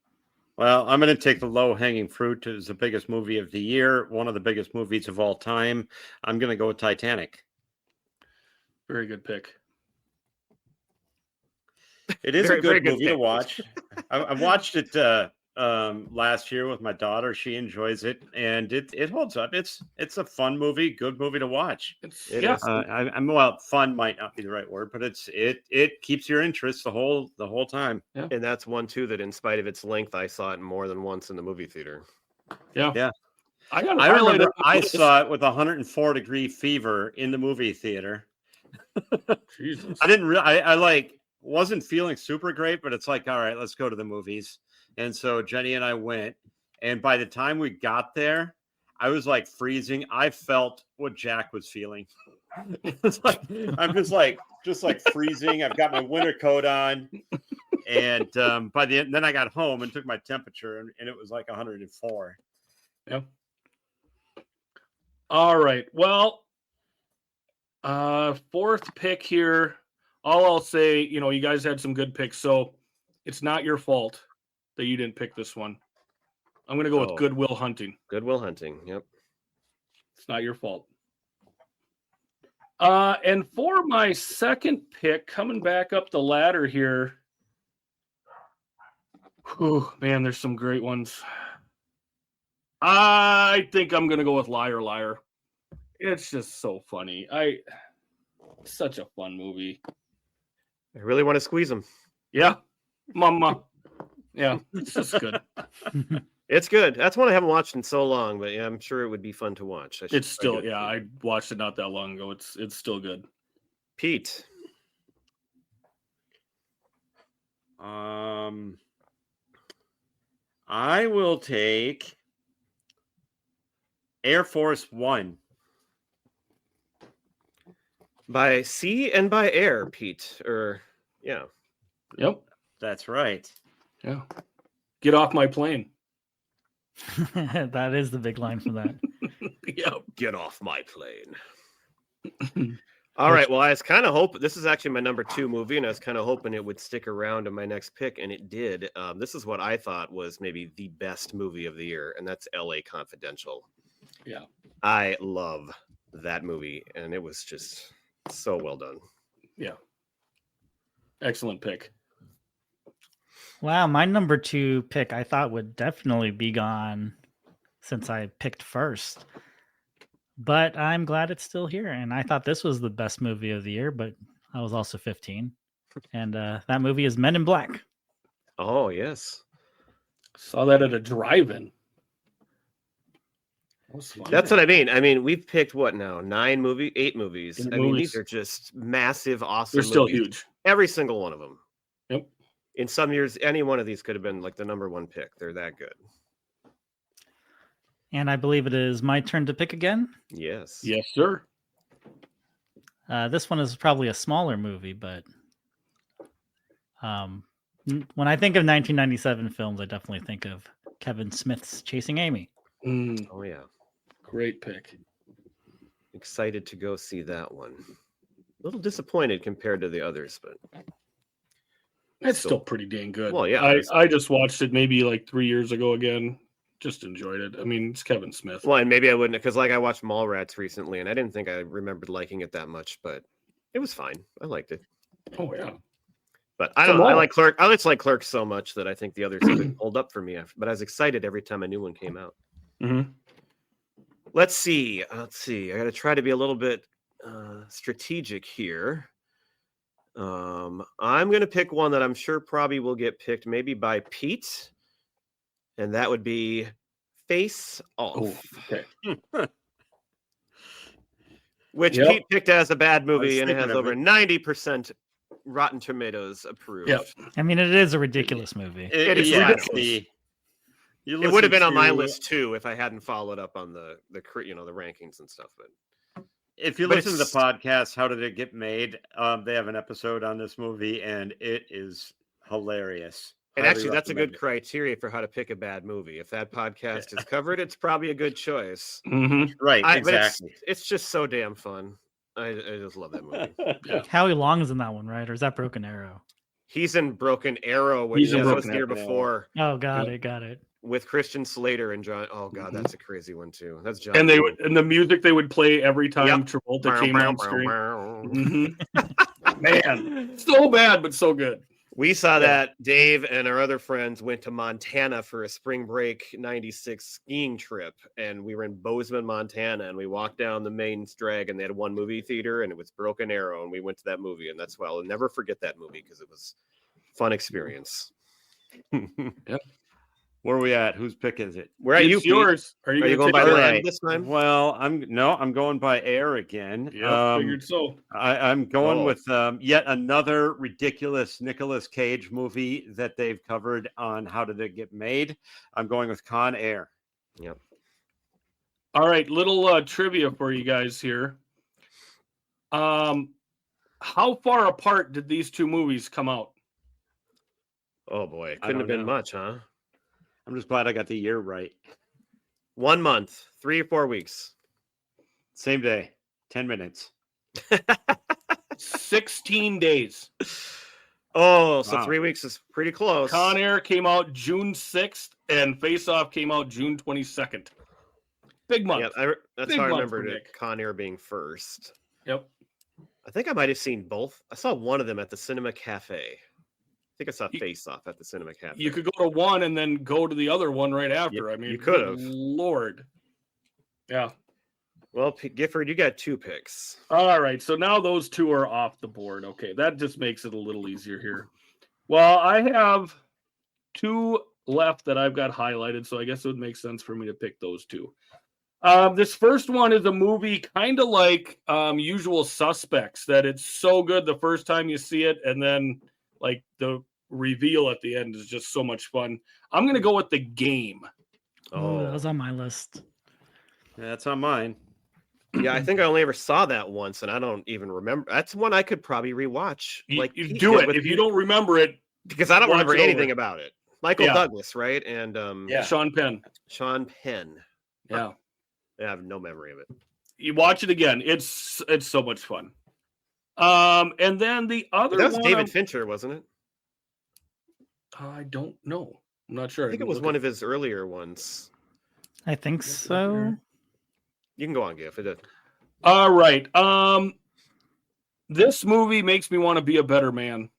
Well, I'm going to take the low-hanging fruit as the biggest movie of the year, one of the biggest movies of all time. I'm going to go with Titanic. Very good pick. It is Very, a very good good movie to pick. watch. I watched it last year with my daughter. She enjoys it, and it holds up. It's a fun movie, good movie to watch. It's It yeah. is. Well, fun might not be the right word, but it keeps your interest the whole time. And that's one too that, in spite of its length, I saw it more than once in the movie theater. Yeah. Yeah. I got I remember I saw it with 104-degree fever in the movie theater. Jesus. I didn't I wasn't feeling super great, but it's like, all right, let's go to the movies. And so Jenny and I went, and by the time we got there, I was like freezing. I felt what Jack was feeling. It's like I'm just like freezing. I've got my winter coat on, and by the end, then I got home and took my temperature, and it was like 104. Yeah. All right. Well, fourth pick here. All I'll say, you guys had some good picks, so it's not your fault that you didn't pick this one. I'm going to go Oh. with Good Will Hunting. Good Will Hunting. Yep. It's not your fault. And for my second pick, coming back up the ladder here. Whew, man, there's some great ones. I think I'm going to go with Liar Liar. It's just so funny. Such a fun movie. I really want to squeeze them. Yeah. Mama. Yeah, it's just good. It's good. That's one I haven't watched in so long, but yeah, I'm sure it would be fun to watch. It's still, yeah, I watched it not that long ago. It's still good. Pete. I will take Air Force One. By sea and by air, Pete. Yeah. Yep. That's right. Yeah. Get off my plane. That is the big line for that. Yep. Get off my plane. All right. Well, I was kind of hoping this is actually my number 2 movie, and I was kind of hoping it would stick around in my next pick, and it did. This is what I thought was maybe the best movie of the year, and that's LA Confidential. Yeah. I love that movie, and it was just so well done. Yeah. Excellent pick. Wow, my number 2 pick I thought would definitely be gone since I picked first. But I'm glad it's still here. And I thought this was the best movie of the year, but I was also 15. And that movie is Men in Black. Oh, yes. Saw that at a drive-in. That was fun. That's what I mean. I mean, we've picked what now? 8 movies. 8 I mean, movies. these are just massive, awesome They're still movies. huge. Every single one of them. Yep. In some years, any one of these could have been like the number 1 pick. They're that good. And I believe it is my turn to pick again. Yes. Yes, sir. This one is probably a smaller movie, but when I think of 1997 films, I definitely think of Kevin Smith's Chasing Amy. Oh, yeah. Great pick. Excited to go see that one. little disappointed compared to the others, but It's still pretty dang good. Well, yeah, I just watched it maybe like 3 years ago again. Just enjoyed it. I mean, it's Kevin Smith. well, and maybe I wouldn't, because like I watched Mallrats recently, and I didn't think I remembered liking it that much, but it was fine. I liked it. Oh yeah. But I don't know. I like Clerk. I just like Clerks so much that I think the others couldn't hold up for me. But I was excited every time a new one came out. Mm-hmm. Let's see. I got to try to be a little bit strategic here. I'm going to pick one that I'm sure probably will get picked maybe by Pete, and that would be Face Off, Okay. which Yep. Pete picked as a bad movie, and it thinking has of over it. 90% Rotten Tomatoes approved. Yep. I mean, it is a ridiculous movie. It is yeah, ridiculous. you It would have been listen on my to- list too if I hadn't followed up on the the rankings and stuff. But If you But listen to the it's- podcast, How Did It Get Made? They have an episode on this movie, and it is hilarious. and Highly actually, that's a recommend good it. criteria for how to pick a bad movie. If that podcast is covered, it's probably a good choice. Mm-hmm. Right, But exactly. it's just so damn fun. I just love that movie. Howie Long is in that one, right? Or is that Broken Arrow? He's in Broken Arrow, which He's in was Broken the year Arrow. before Oh, got it. with Christian Slater and John. Oh God, Mhm. that's a crazy one too. That's John. And the music they would play every time Yep. Travolta came on screen. Mhm. Man, so bad but so good. We saw Yeah. that Dave and our other friends went to Montana for a spring break '96 skiing trip, and we were in Bozeman, Montana, and we walked down the main drag, and they had one movie theater, and it was Broken Arrow, and we went to that movie, and that's why I'll never forget that movie because it was a fun experience. Where are we at? Whose pick is it? Where are you? It's Pete? yours. Are Are you you going gonna by take All it? land right. this time? Well, I'm going by air again. Yeah, figured so. I'm going Oh. with yet another ridiculous Nicolas Cage movie that they've covered on How Did It Get Made. I'm going with Con Air. All right, little trivia for you guys here. How far apart did these two movies come out? Oh boy, it I couldn't have don't been know. much, huh? I'm just glad I got the year right. 1 month, 3 or 4 weeks. Same day, 10 minutes. 16 days. Oh, so Wow. 3 weeks is pretty close. Con Air came out June 6th, and Face Off came out June 22nd. Big month. Yeah, that's Big how I month for remembered it. Nick. Con Air being first. Yep. I think I might have seen both. I saw one of them at the Cinema Cafe. I think I saw You- Face Off at the Cinema Cafe. You could go to one and then go to the other one right after. I mean, you could've. good Lord. Yeah. Well, Gifford, you got 2 picks. All right. So now those two are off the board. Okay. That just makes it a little easier here. Well, I have 2 left that I've got highlighted. So I guess it would make sense for me to pick those 2. This first one is a movie kind of like Usual Suspects, that it's so good the first time you see it. And then like the reveal at the end is just so much fun. I'm going to go with The Game. Oh, that was on my list. That's on mine. Yeah, I think I only ever saw that once, and I don't even remember. That's one I could probably rewatch. You Pete do did it. with If you me, don't remember it, because I don't watch remember it over. anything about it. Michael Yeah. Douglas, right? And Sean Penn. Sean Penn. Yeah. I have no memory of it. You watch it again. It's so much fun. And then the other That was one David Fincher, wasn't it? I don't know. I'm not sure. I think it was one of his earlier ones. I think so. You can go on, Giff. It did. All right. This movie makes me want to be a better man.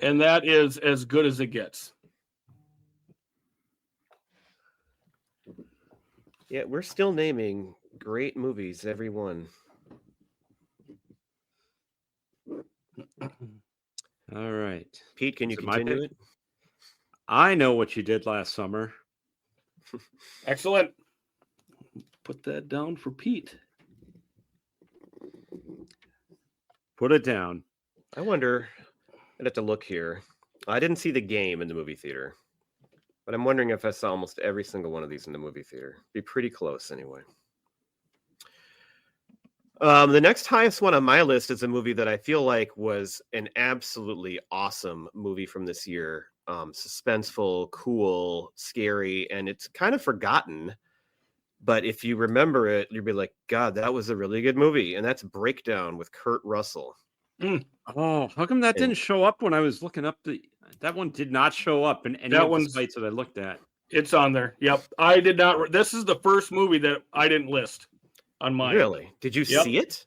And that is As Good as It Gets. Yeah, we're still naming great movies, every one. All right. Pete, can you Is it my continue pick? it? I Know What You Did Last Summer. Excellent. Put that down for Pete. Put it down. I wonder. I'd have to look here. I didn't see The Game in the movie theater, but I'm wondering if I saw almost every single one of these in the movie theater. Be pretty close, anyway. The next highest one on my list is a movie that I feel like was an absolutely awesome movie from this year. Suspenseful, cool, scary, and it's kind of forgotten. But if you remember it, you'll be like, God, that was a really good movie. And that's Breakdown with Kurt Russell. Oh, how come that And- didn't show up when I was looking up that one did not show up in any That of the one's- sites that I looked at. It's on there. Yep. I did not. This is the first movie that I didn't list on mine. Really? Did you Yep. see it?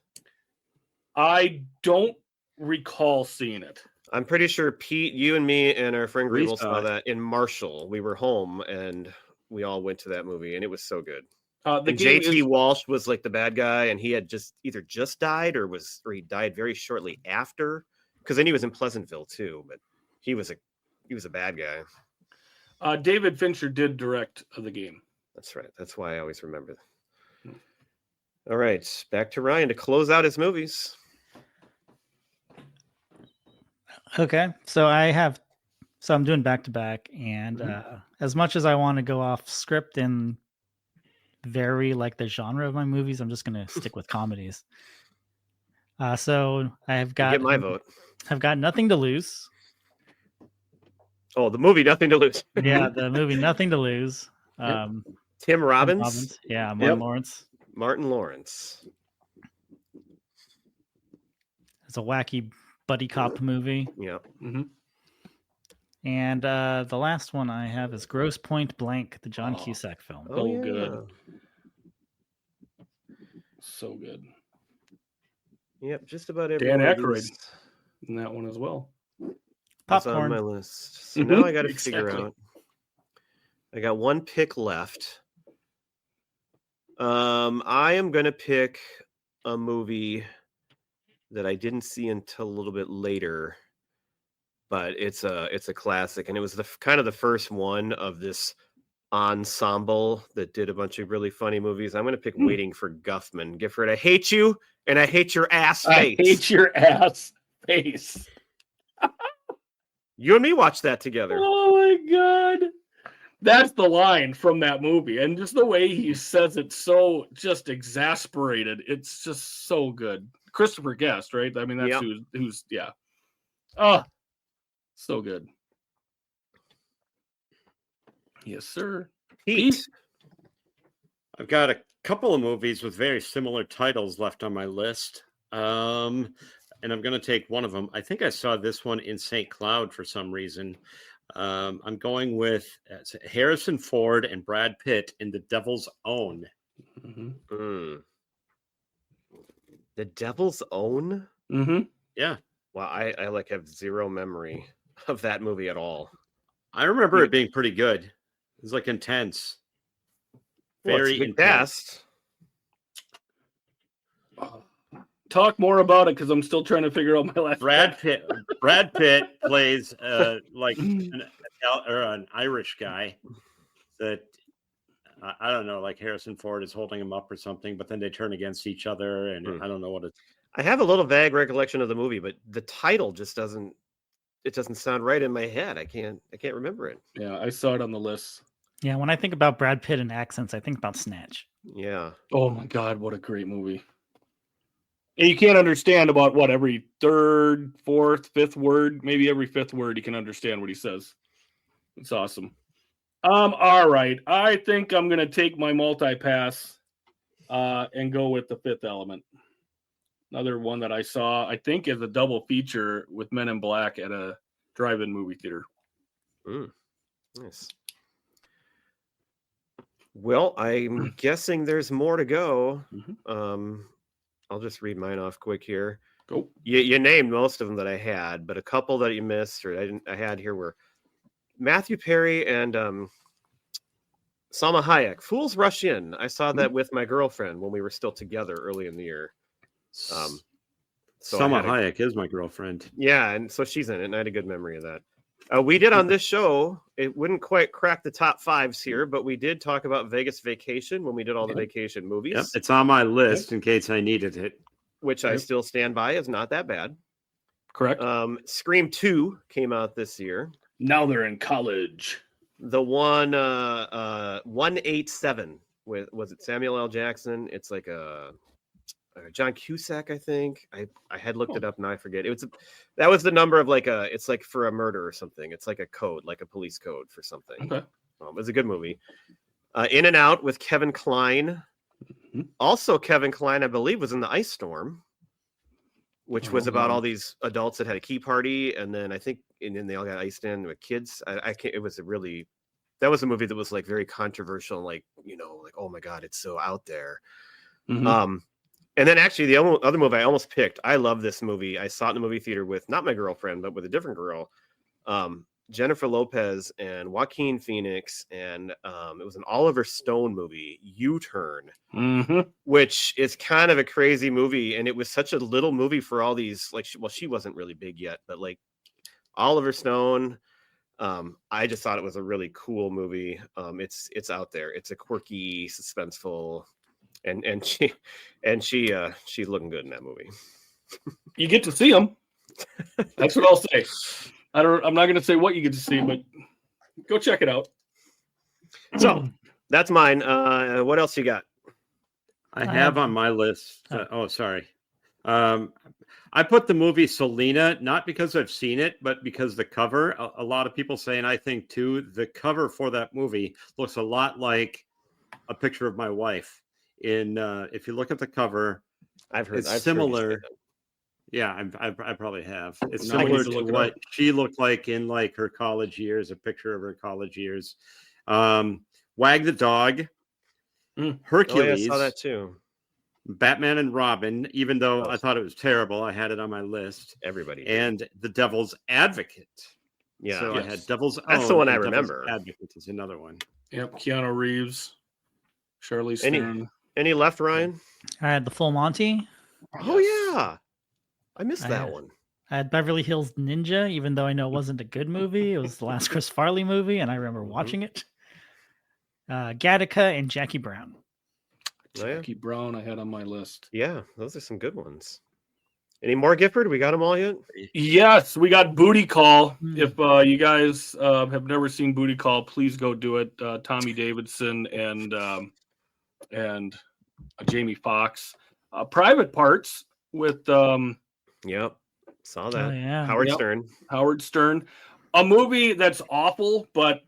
I don't recall seeing it. I'm pretty sure Pete, you and me and our friend We Grable saw saw it. that in Marshall. We were home and we all went to that movie and it was so good. The And game JT is, Walsh was like the bad guy and he had either just died or he died very shortly after, because then he was in Pleasantville too, but he was a bad guy. David Fincher did direct the game. That's right. That's why I always remember. All right, back to Ryan to close out his movies. Okay, so I'm doing back to back, and as much as I want to go off script and vary like the genre of my movies, I'm just gonna stick with comedies. So I've You got get my vote. I've got Nothing to Lose. Oh, the movie Nothing to Lose. Yeah, the movie Nothing to Lose. Tim Tim Robbins, Yeah, Martin Yep. Lawrence. Martin Lawrence. It's a wacky buddy cop movie. Yeah. Mhm. And the last one I have is Gross Point Blank, the John Oh. Cusack film. Oh, good. So good. Yep, just about every Dan one of Aykroyd. these In that one as well. is on my Popcorn. list. So now I got to Exactly. figure out. I got one pick left. I am gonna pick a movie that I didn't see until a little bit later, but it's a classic, and it was kind of the first one of this ensemble that did a bunch of really funny movies. I'm gonna pick Waiting for Guffman. Gifford, I hate you, and I hate your ass I face. hate your ass face. You and me watched that together. Oh my god. That's the line from that movie. And just the way he says it, so just exasperated. It's just so good. Christopher Guest, right? I mean, that's Yep. who's yeah. Oh, so good. Yes, sir. Pete. I've got a couple of movies with very similar titles left on my list. And I'm going to take one of them. I think I saw this one in St. Cloud for some reason. I'm going with Harrison Ford and Brad Pitt in The Devil's Own. Mm-hmm. Mm. The Devil's Own? Mm-hmm. Yeah. Wow, I like have zero memory of that movie at all. I remember it being pretty good. It was like intense. Well, Very it's the intense. best. Talk more about it because I'm still trying to figure out my last. Brad Pitt plays like an Irish guy that I don't know, like Harrison Ford is holding him up or something, but then they turn against each other, and I don't know what it's. I have a little vague recollection of the movie, but the title just doesn't sound right in my head. I can't remember it. Yeah, I saw it on the list. Yeah, when I think about Brad Pitt and accents, I think about Snatch. Yeah. Oh my god, what a great movie! And you can't understand about what every third, fourth, fifth word, maybe every fifth word you can understand what he says. It's awesome. All right. I think I'm gonna take my multi-pass and go with The Fifth Element. Another one that I saw, I think, is a double feature with Men in Black at a drive-in movie theater. Nice. Well, I'm guessing there's more to go. I'll just read mine off quick here. Go. You named most of them that I had, but a couple that you missed or I had here were Matthew Perry and Salma Hayek. Fools Rush In. I saw that with my girlfriend when we were still together early in the year. So I Salma had Hayek is my girlfriend. Yeah, and so she's in it, and I had a good memory of that. We did on this show, it wouldn't quite crack the top fives here, but we did talk about Vegas Vacation when we did all the vacation movies, Yep, it's on my list in case I needed it. which I still stand by is not that bad. Correct. Scream 2 came out this year. Now they're in college. The one 187 with, was it Samuel L. Jackson? It's like a John Cusack, I think. I had looked it up and I forget. That was the number of like it's like for a murder or something. It's like a code, like a police code for something. Okay. It was a good movie. In and Out with Kevin Kline. Mhm. Also, Kevin Kline, I believe, was in The Ice Storm, which was Oh, about wow. all these adults that had a key party, and then and then they all got iced in with kids. I can't. It was that was a movie that was like very controversial, and like oh my god, it's so out there. Mhm. And then actually the other movie I almost picked. I love this movie. I saw it in the movie theater with not my girlfriend, but with a different girl. Jennifer Lopez and Joaquin Phoenix, and it was an Oliver Stone movie, U-Turn, Mhm. which is kind of a crazy movie, and it was such a little movie for all these she wasn't really big yet, but like Oliver Stone. I just thought it was a really cool movie. It's out there. It's a quirky, suspenseful, and she's looking good in that movie. You get to see them. That's what I'll say. I'm not going to say what you get to see, but go check it out. So that's mine. What else you got? I I have have- on my list. Oh. Sorry. I put the movie Selena, not because I've seen it, but because the cover. A lot of people say, and I think too, the cover for that movie looks a lot like a picture of my wife. If you look at the cover, I've heard it's I've heard you say similar. that. Yeah, I probably have. It's Now I need similar to to look it what up. she looked like in like her college years, a picture of her college years. Wag the Dog, Mm. Oh yeah, I Hercules, saw that too. Batman and Robin, even though Oh. I thought it was terrible, I had it on my list. Everybody did. And The Devil's Advocate. Yeah, So I had Yes. Devil's That's the Own one I and Devil's remember. Advocate is another one. Yep. Keanu Reeves, Charlize Any- Theron. Any left, Ryan? I had the Full Monty. Oh Yes. yeah, I missed I that had- one. I had Beverly Hills Ninja, even though I know it wasn't a good movie. It was the last Chris Farley movie, and I remember Mhm. watching it. Gattaca and Jackie Brown. Oh, yeah. Jackie Brown I had on my list. Yeah, those are some good ones. Any more, Gifford? We got them all yet? Yes, we got Booty Call. Hmm. If you guys have never seen Booty Call, please go do it. Tommy Davidson and Jamie Foxx. Private Parts with Yep, saw Oh that. yeah. Howard Yep. Stern. Howard Stern. A movie that's awful, but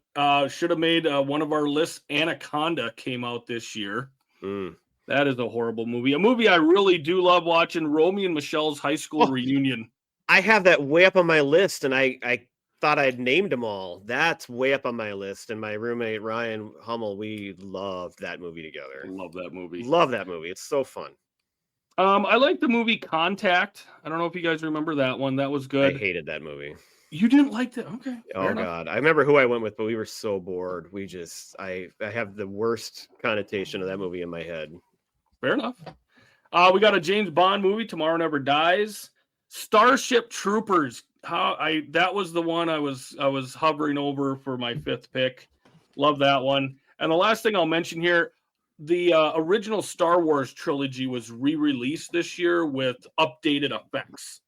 should have made one of our lists. Anaconda came out this year. Mm. That is a horrible movie. A movie I really do love watching, Romy and Michelle's high school Oh. reunion. I have that way up on my list, and I thought I'd named them all. That's way up on my list. And my roommate Ryan Hummel, we loved that movie I together. love that movie. Love that movie. It's so fun. I like the movie Contact. I don't know if you guys remember that one. That was I good. hated that movie. You didn't like that? Okay. Oh fair enough. God, I remember who I went with, but we were so bored. I have the worst connotation of that movie in my head. Fair enough. We got a James Bond movie, Tomorrow Never Dies. Starship Troopers. That was the one I was hovering over for my fifth pick. Love that one. And the last thing I'll mention here, the original Star Wars trilogy was re-released this year with updated effects.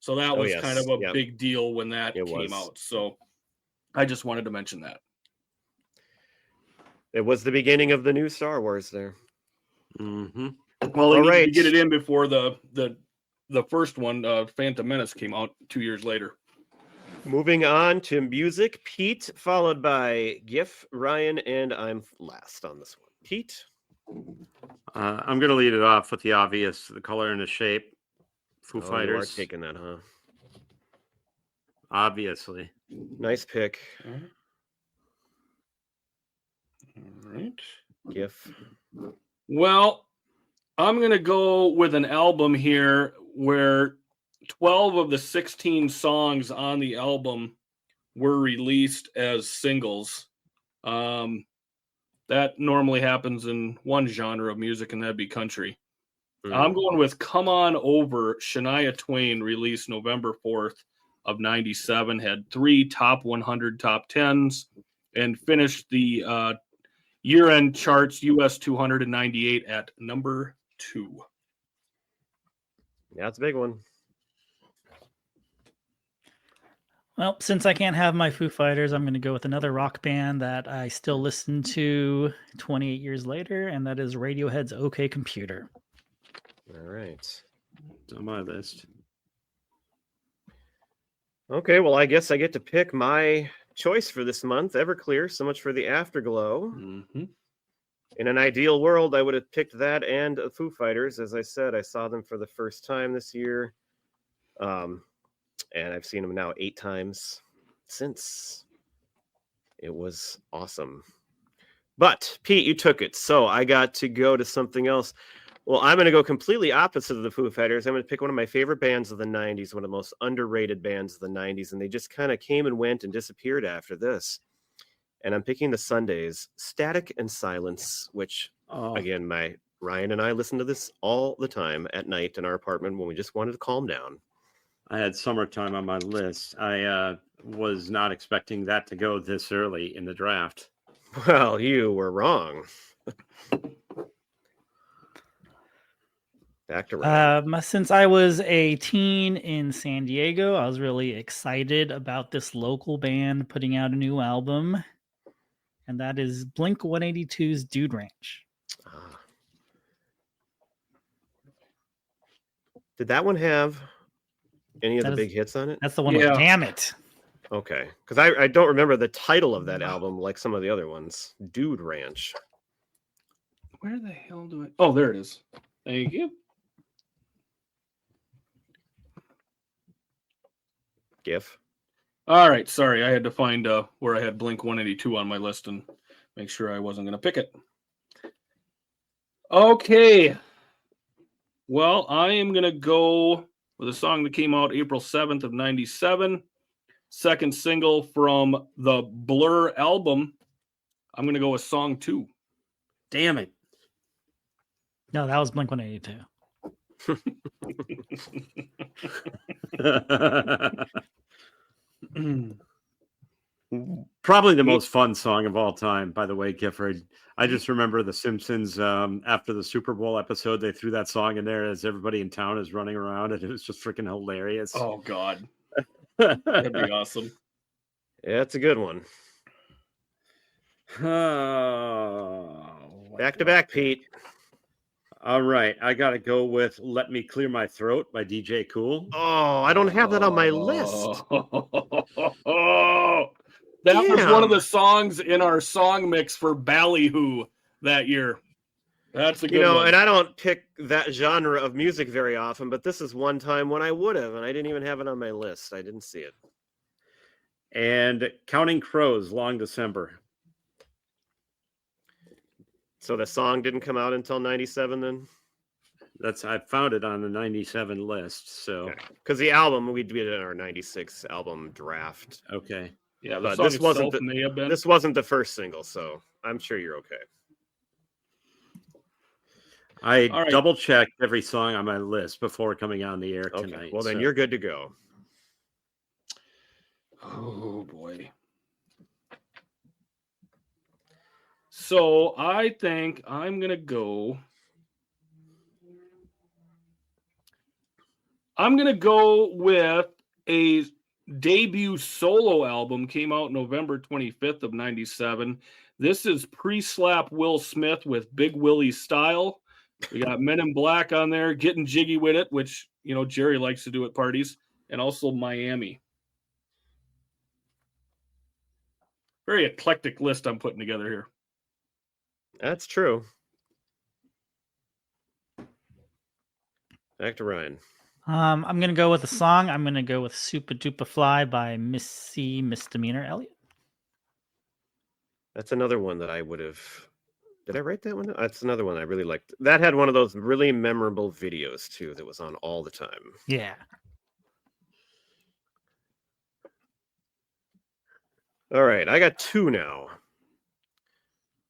So that was yes. kind of a Yep. big deal when that It came was. out. So I just wanted to mention that. It was the beginning of the new Star Wars there. Mm-hmm. Well, they All needed to right. get it in before the first one, Phantom Menace, came out 2 years later. Moving on to music, Pete, followed by Gif, Ryan, and I'm last on this one. Pete? I'm going to lead it off with the obvious, the color and the shape. Foo Oh, you are Fighters, taking that, huh? obviously. Nice pick, All right. Gif. Well, I'm going to go with an album here where 12 of the 16 songs on the album were released as singles. That normally happens in one genre of music, and that'd be country. I'm going with Come On Over, Shania Twain, released November 4th of 97, had 3 top 100 top 10s, and finished the year-end charts US 298 at number 2. Yeah, it's a big one. Well, since I can't have my Foo Fighters, I'm going to go with another rock band that I still listen to 28 years later, and that is Radiohead's OK Computer. All right. It's on my list. Okay, well, I guess I get to pick my choice for this month, Everclear. So much for the Afterglow. Mm-hmm. In an ideal world, I would have picked that and Foo Fighters. As I said, I saw them for the first time this year. And I've seen them now 8 times since. It was awesome. But Pete, you took it. So I got to go to something else. Well, I'm going to go completely opposite of the Foo Fighters. I'm going to pick one of my favorite bands of the 90s, one of the most underrated bands of the 90s. And they just kind of came and went and disappeared after this. And I'm picking the Sundays, Static and Silence, which, again, Ryan and I listen to this all the time at night in our apartment when we just wanted to calm down. I had Summertime on my list. I was not expecting that to go this early in the draft. Well, you were wrong. Back to Ryan. Since I was a teen in San Diego, I was really excited about this local band putting out a new album. And that is Blink 182's Dude Ranch. Did that one have any of the big hits on it? That's the one. Yeah. Damn it. Okay. Because I don't remember the title of that album like some of the other ones. Dude Ranch. Where the hell do I... Oh, there it is. Thank you. GIF. All right, sorry, I had to find where I had Blink 182 on my list and make sure I wasn't going to pick it. Okay. Well, I am going to go with a song that came out April 7th of 97, second single from the Blur album. I'm going to go with song 2. Damn it. No, that was Blink 182. Probably the most fun song of all time, by the way, Gifford. I just remember The Simpsons after the Super Bowl episode, they threw that song in there as everybody in town is running around, and it was just freaking hilarious. Oh, God. That'd be awesome. Yeah, it's a good one. Back to back, Pete. All right, I got to go with Let Me Clear My Throat by DJ Kool. Oh, I don't have that on my list. That was one of the songs in our song mix for Ballyhoo that year. That's a good one. And I don't pick that genre of music very often, but this is one time when I would have, and I didn't even have it on my list. I didn't see it. And Counting Crows, Long December. So the song didn't come out until 97 then? I found it on the 97 list. So because the album we did in our 96 album draft. Okay. Yeah, but this wasn't the first single, so I'm sure you're okay. I double checked every song on my list before coming on the air tonight. Well, then you're good to go. Oh boy. So I think I'm going to go with a debut solo album, came out November 25th of 97. This is Pre-Slap Will Smith with Big Willie Style. We got Men in Black on there, Getting Jiggy With It, which, Jerry likes to do at parties, and also Miami. Very eclectic list I'm putting together here. That's true. Back to Ryan. I'm going to go with a song. I'm going to go with Super Duper Fly by Missy Misdemeanor Elliott. That's another one that I would have... Did I write that one? That's another one I really liked. That had one of those really memorable videos, too, that was on all the time. Yeah. All right, I got 2 now.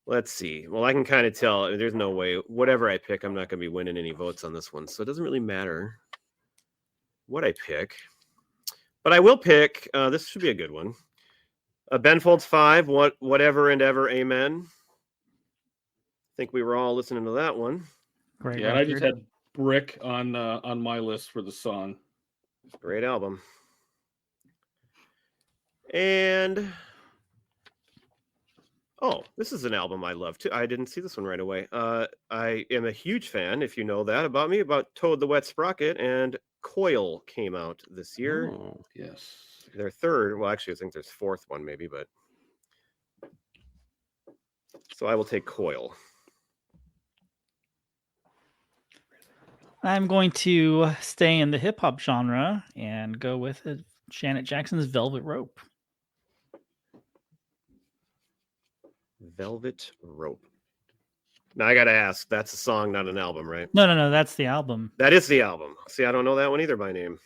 Let's see. Well, I can kind of tell there's no way. Whatever I pick, I'm not going to be winning any votes on this one. So it doesn't really matter what I pick. But I will pick, this should be a good one. Ben Folds 5, Whatever and Ever, Amen. I think we were all listening to that one. Great. Yeah, I just had Brick on my list for the song. Great album. And... oh, this is an album I love too. I didn't see this one right away. I am a huge fan, if you know that about me, about Toad the Wet Sprocket, and Coil came out this year. Oh, yes. Their third, well, actually, I think there's 4th one maybe, but so I will take Coil. I'm going to stay in the hip hop genre and go with Janet Jackson's Velvet Rope. Velvet Rope. Now I gotta ask, that's a song, not an album, right? No, that's the album. That is the album. See, I don't know that one either by name.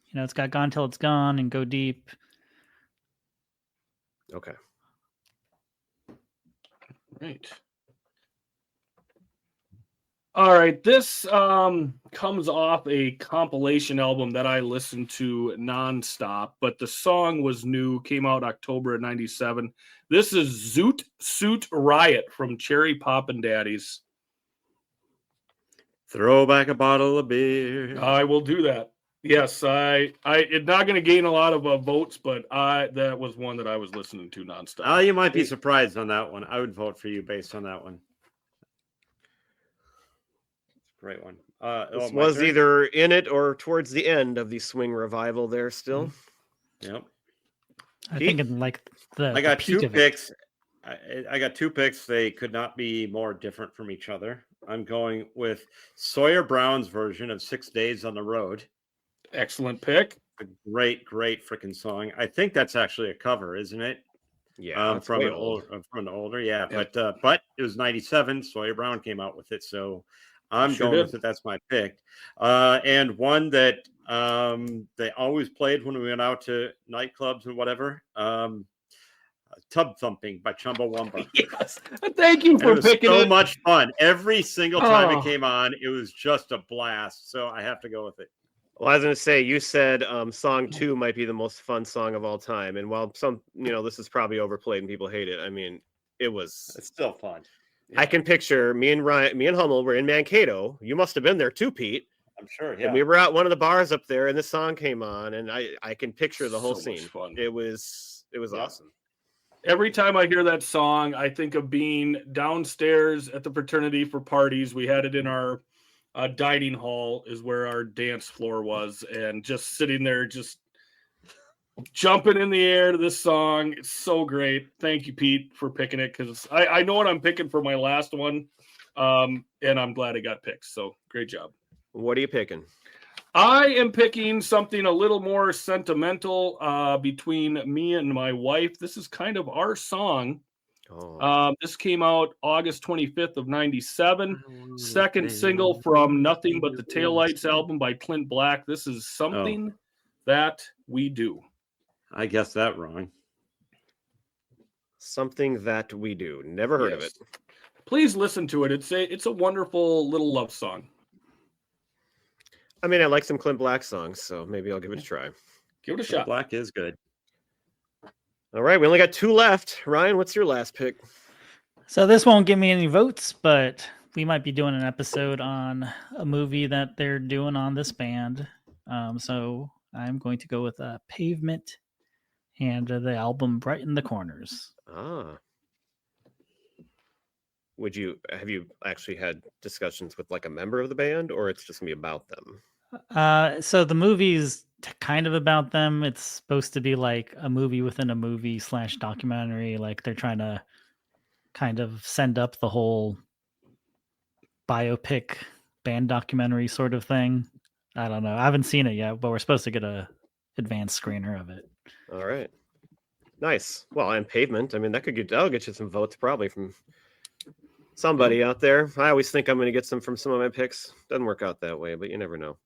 You know, it's got Gone Till It's Gone and Go Deep. Okay. Right. All right. This comes off a compilation album that I listened to nonstop, but the song was new, came out October of 97. This is Zoot Suit Riot from Cherry Poppin' Daddies. Throw back a bottle of beer. I will do that. Yes, it's not going to gain a lot of votes, but that was one that I was listening to nonstop. Oh, you might be surprised on that one. I would vote for you based on that one. Great one. This was either in it or towards the end of the swing revival there still. Yep. I think in like I got peak two of it. picks. I got two picks. They could not be more different from each other. I'm going with Sawyer Brown's version of 6 Days on the Road. Excellent pick. A great freaking song. I think that's actually a cover, isn't it? Yeah, from an older, yeah. But it was 97. Sawyer Brown came out with it, so I'm going with it. That's my pick. And one that they always played when we went out to nightclubs and whatever. Tub Thumping by Chumbawamba. Yes. Thank you for picking so it. much fun. Every single time it came on, it was just a blast. So I have to go with it. Well, I was going to say, you said song 2 might be the most fun song of all time. And while this is probably overplayed and people hate it, I mean, it's still fun. I can picture me and Hummel were in Mankato. You must have been there too, Pete. I'm sure. Yeah. And we were at one of the bars up there and this song came on and I can picture the whole scene. Fun. It was awesome. Every time I hear that song, I think of being downstairs at the fraternity for parties. We had it in our dining hall is where our dance floor was, and just sitting there, just jumping in the air to this song. It's so great. Thank you, Pete, for picking it, because I know what I'm picking for my last one, and I'm glad it got picked. So great job. What are you picking? I am picking something a little more sentimental between me and my wife. This is kind of our song. This came out August 25th of 97. Second single from Nothing But the Taillights album by Clint Black. This is Something That We Do. I guessed that wrong. Something That We Do. Never heard of it. Please listen to it. It's a wonderful little love song. I mean, I like some Clint Black songs, so maybe I'll give it a try. Give it a shot. Black is good. All right, we only got 2 left. Ryan, what's your last pick? So this won't give me any votes, but we might be doing an episode on a movie that they're doing on this band. So I'm going to go with Pavement and the album Brighten the Corners. Have you actually had discussions with like a member of the band, or it's just gonna be about them? So the movie's kind of about them. It's supposed to be like a movie within a movie / documentary. Like they're trying to kind of send up the whole biopic band documentary sort of thing. I don't know. I haven't seen it yet, but we're supposed to get a advanced screener of it. All right. Nice. Well, and Pavement. I mean, that'll get you some votes probably from somebody out there. I always think I'm going to get some from some of my picks. Doesn't work out that way, but you never know.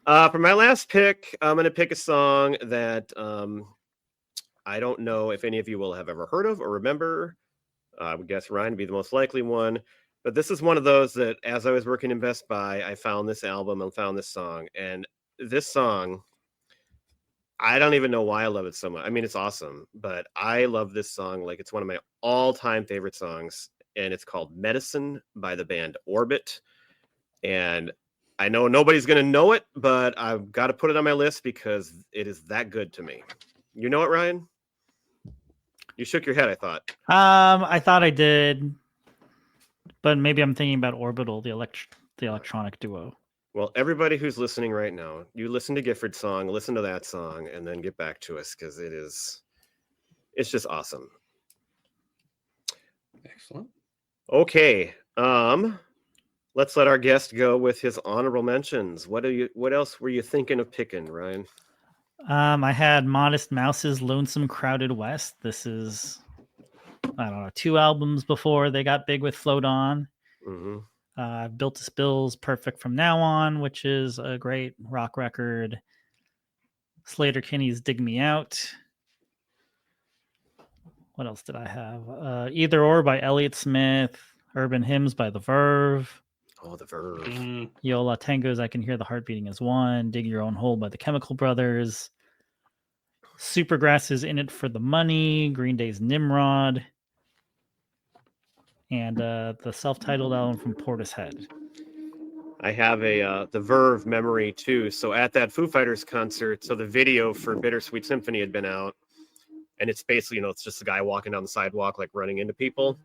For my last pick, I'm going to pick a song that I don't know if any of you will have ever heard of or remember. I would guess Ryan would be the most likely one. But this is one of those that as I was working in Best Buy, I found this album and found this song. And this song, I don't even know why I love it so much. I mean, it's awesome, but I love this song. Like, it's one of my all-time favorite songs. And it's called Medicine by the band Orbit. And I know nobody's going to know it, but I've got to put it on my list because it is that good to me. You know it, Ryan? You shook your head, I thought. I thought I did, but maybe I'm thinking about Orbital, the electronic duo. Well, everybody who's listening right now, you listen to Gifford's song, listen to that song, and then get back to us because it's just awesome. Excellent. Okay. Let's let our guest go with his honorable mentions. What else were you thinking of picking, Ryan? I had Modest Mouse's Lonesome Crowded West. This is, I don't know, 2 albums before they got big with Float On. Mm-hmm. Built to Spill's Perfect From Now On, which is a great rock record. Slater Kinney's Dig Me Out. What else did I have? Either Or by Elliott Smith. Urban Hymns by The Verve. Oh, The Verve. Mhm. Yola Tango's I Can Hear the Heart Beating as One. Dig Your Own Hole by the Chemical Brothers. Supergrass's In It for the Money. Green Day's Nimrod. And the self-titled album from Portishead. I have a The Verve memory too. So at that Foo Fighters concert, so the video for Bittersweet Symphony had been out, and it's basically, it's just a guy walking down the sidewalk, like running into people.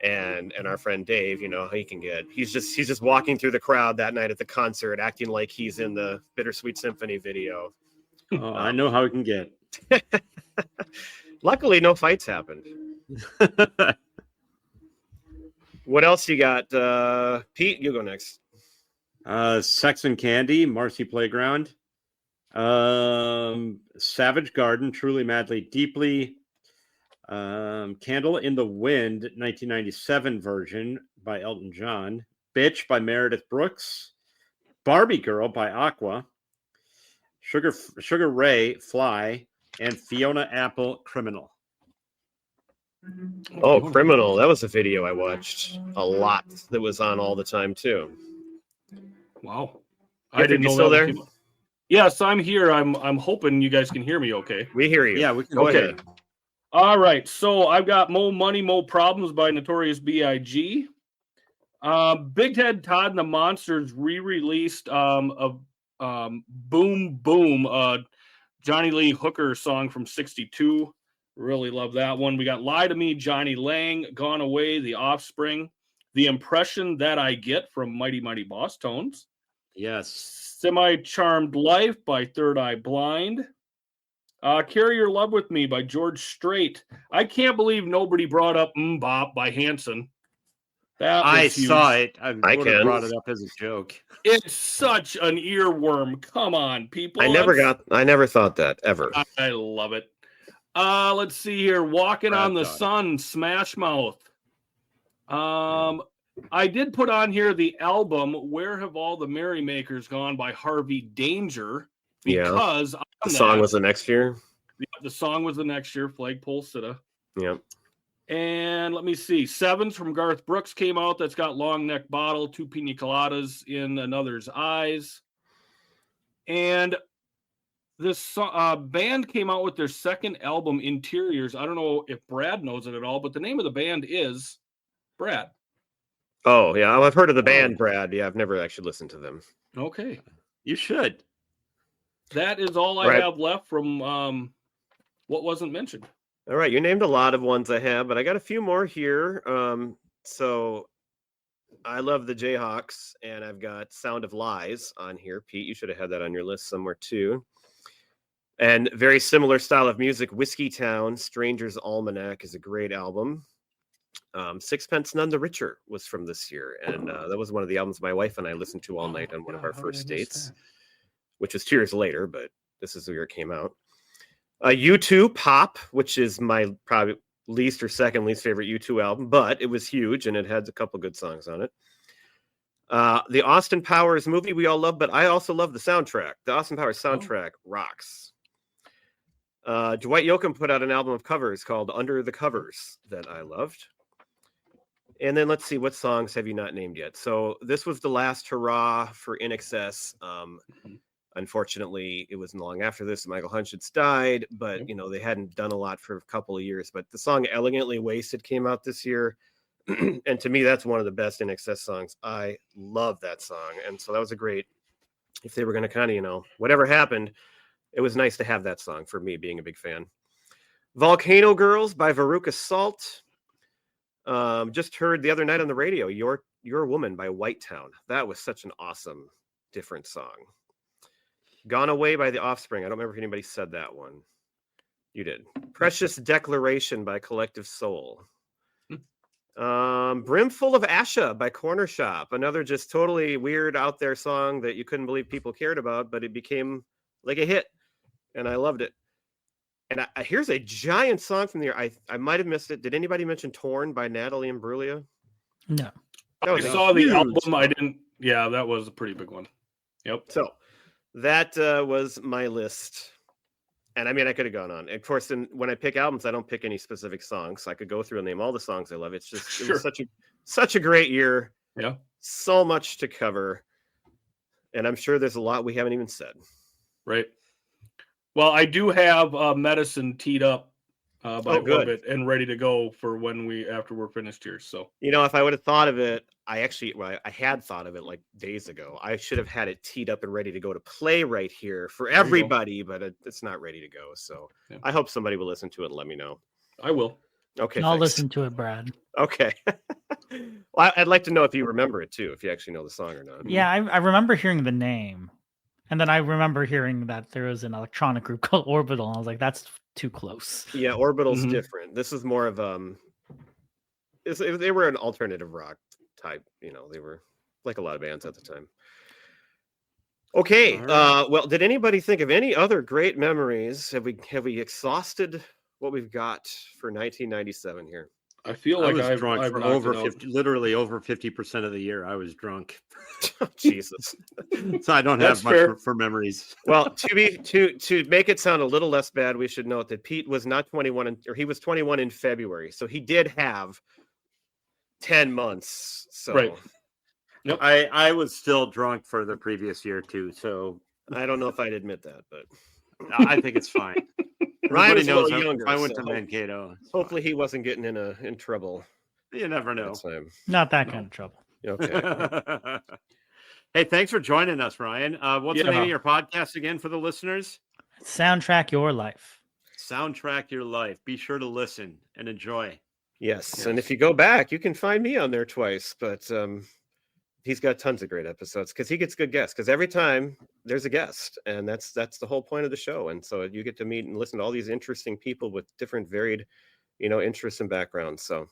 And our friend Dave, how he can get. He's just walking through the crowd that night at the concert, acting like he's in the Bittersweet Symphony video. Oh, I know how it can get. Luckily, no fights happened. What else you got? Pete, you go next. Sex and Candy, Marcy Playground. Savage Garden, Truly Madly Deeply. Candle in the Wind, 1997 version by Elton John. Bitch by Meredith Brooks. Barbie Girl by Aqua. Sugar Ray, Fly, and Fiona Apple, Criminal. Oh, Criminal. That was a video I watched a lot. That was on all the time too. Wow. I didn't know still that there. came up. Yes, I'm here. I'm hoping you guys can hear me okay. We hear you. Yeah, we can Go Okay. ahead. All right. So I've got Mo Money, Mo Problems by Notorious B.I.G. Big Ted Todd and the Monsters re-released of Boom Boom, Johnny Lee Hooker song from 62. Really love that one. We got Lie to Me, Johnny Lang, Gone Away, The Offspring, The Impression That I Get from Mighty Mighty Boss Tones. Yes. Semi-Charmed Life by Third Eye Blind. Carry Your Love With Me by George Strait. I can't believe nobody brought up Bop by Hanson. That was I huge. saw it. I I would have can. brought it up as a joke. It's such an earworm. Come on, people. I never thought that ever. I love it. Let's see here. Walking on the Dog. Sun, Smash Mouth. I did put on here the album Where Have All the Merrymakers Gone by Harvey Danger, Yeah. because The song was the next year. the song was the next year, Flagpole Sitta. Yeah. And let me see. Sevens from Garth Brooks came out. That's got Long Neck Bottle, Two Pina Coladas in Another's Eyes. And this band came out with their second album, Interiors. I don't know if Brad knows it at all, but the name of the band is Brad. Oh, yeah. I've heard of the band, Brad. Yeah, I've never actually listened to them. Okay. You should. That is all I Right. have left from what wasn't mentioned. All right, you named a lot of ones I have, but I got a few more here. So I love the Jayhawks, and I've got Sound of Lies on here. Pete, you should have had that on your list somewhere too. And very similar style of music, Whiskey Town, Stranger's Almanac is a great album. Sixpence None the Richer was from this year, and that was one of the albums my wife and I listened to all night on one of our first dates, which was 2 years later, but this is the year it came out. U2 Pop, which is my probably least or second least favorite U2 album, but it was huge and it had a couple good songs on it. The Austin Powers movie we all love, but I also love the soundtrack. The Austin Powers soundtrack rocks. Dwight Yoakam put out an album of covers called Under the Covers that I loved. And then let's see, what songs have you not named yet? So this was the last hurrah for INXS. Unfortunately, it wasn't long after this. Michael Hunchitz died, but they hadn't done a lot for a couple of years. But the song "Elegantly Wasted" came out this year, and to me, that's one of the best INXS songs. I love that song, and so that was a great. If they were going to kind of, whatever happened, it was nice to have that song for me, being a big fan. "Volcano Girls" by Veruca Salt. Just heard the other night on the radio, "Your Woman" by Whitetown. That was such an awesome, different song. "Gone Away" by The Offspring. I don't remember if anybody said that one. You did. "Precious Declaration" by Collective Soul. Brimful of Asha by Corner Shop. Another just totally weird out there song that you couldn't believe people cared about, but it became like a hit, and I loved it. And here's a giant song from the year. I might have missed it. Did anybody mention Torn by Natalie Imbruglia? No. That I was a saw the huge album. I song. didn't. Yeah, that was a pretty big one. Yep. So that was my list. And I mean, I could have gone on. Of course, when I pick albums, I don't pick any specific songs. So I could go through and name all the songs I love. It's just it Sure. was such a great year. Yeah. So much to cover. And I'm sure there's a lot we haven't even said. Right. Well, I do have Medicine teed up by good. Orbit and ready to go for after we're finished here. So If I would have thought of it, I had thought of it like days ago. I should have had it teed up and ready to go to play right here for you go. everybody, but it's not ready to go. So Yeah. I hope somebody will listen to it and let me know. I will. Okay. I'll thanks. listen to it, Brad. Okay. Well, I'd like to know if you remember it too, if you actually know the song or not. Yeah, I remember hearing the name. And then I remember hearing that there was an electronic group called Orbital. And I was like, that's too close. Yeah, Orbital's Mhm. different. This is more of they were an alternative rock type. They were like a lot of bands at the time. Okay. All right. Well, did anybody think of any other great memories? Have we exhausted what we've got for 1997 here? I feel I like was I've drunk for knocked over it out. 50, literally over 50% of the year. I was drunk, Jesus. so I don't That's have much fair. for memories. Well, to make it sound a little less bad, we should note that Pete was not 21, or he was 21 in February, so he did have 10 months. So Right. I was still drunk for the previous year too, so I don't know if I'd admit that, but I think it's fine. Ryan Everybody is a knows little younger. I went so to Mankato. It's hopefully he wasn't getting in trouble fine. You never at know. the time. Not that kind of trouble. Okay. Hey, thanks for joining us, Ryan. What's the name Yeah. of your podcast again for the listeners? Soundtrack Your Life. Soundtrack Your Life. Be sure to listen and enjoy. Yes, and if you go back, you can find me on there twice, but he's got tons of great episodes because he gets good guests. Because every time there's a guest, and that's the whole point of the show. And so you get to meet and listen to all these interesting people with different varied, interests and backgrounds. So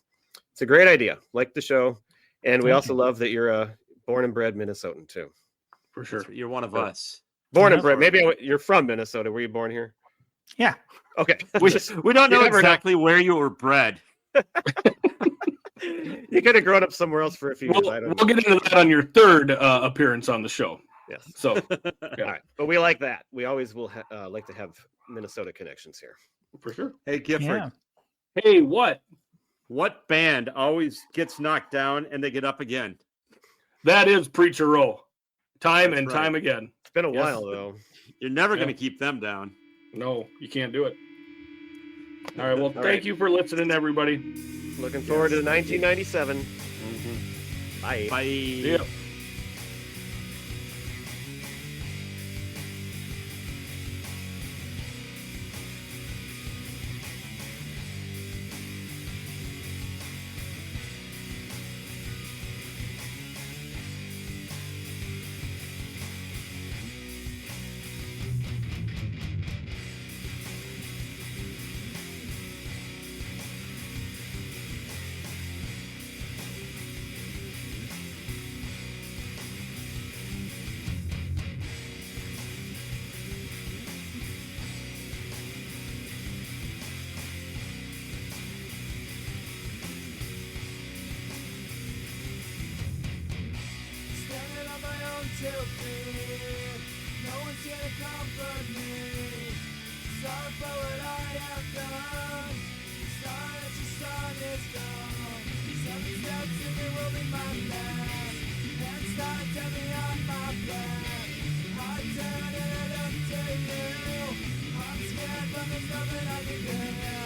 it's a great idea. Like the show, and we Thank also love that you're a born and bred Minnesotan too. For sure. You're one of Oh. us. Born and Yeah. bred. Maybe you're from Minnesota. Were you born here? Yeah. Okay. We don't know You never know. exactly where you were bred. You could have grown up somewhere else for a few years. I don't We'll know. get into that on your third appearance on the show. Yes. So All right. But we like that. We always will like to have Minnesota connections here. for sure. Hey, Gifford, Yeah. Hey, what? what band always gets knocked down and they get up again? That is Preacher Row. Time That's and right. time again. It's been a Yes. while though. You're never Yeah. going to keep them down. No, you can't do it. All right. Well, All thank right. you for listening, everybody. Looking forward to 1997. Bye. Bye. Yeah. Standing on my own 2 feet. No one's here to comfort me. Sorry for what I have done. Sorry that your son is gone. 7 steps and it will be my last. And start to me on my back. I turn and I look to you. I'm scared but there's nothing I can do.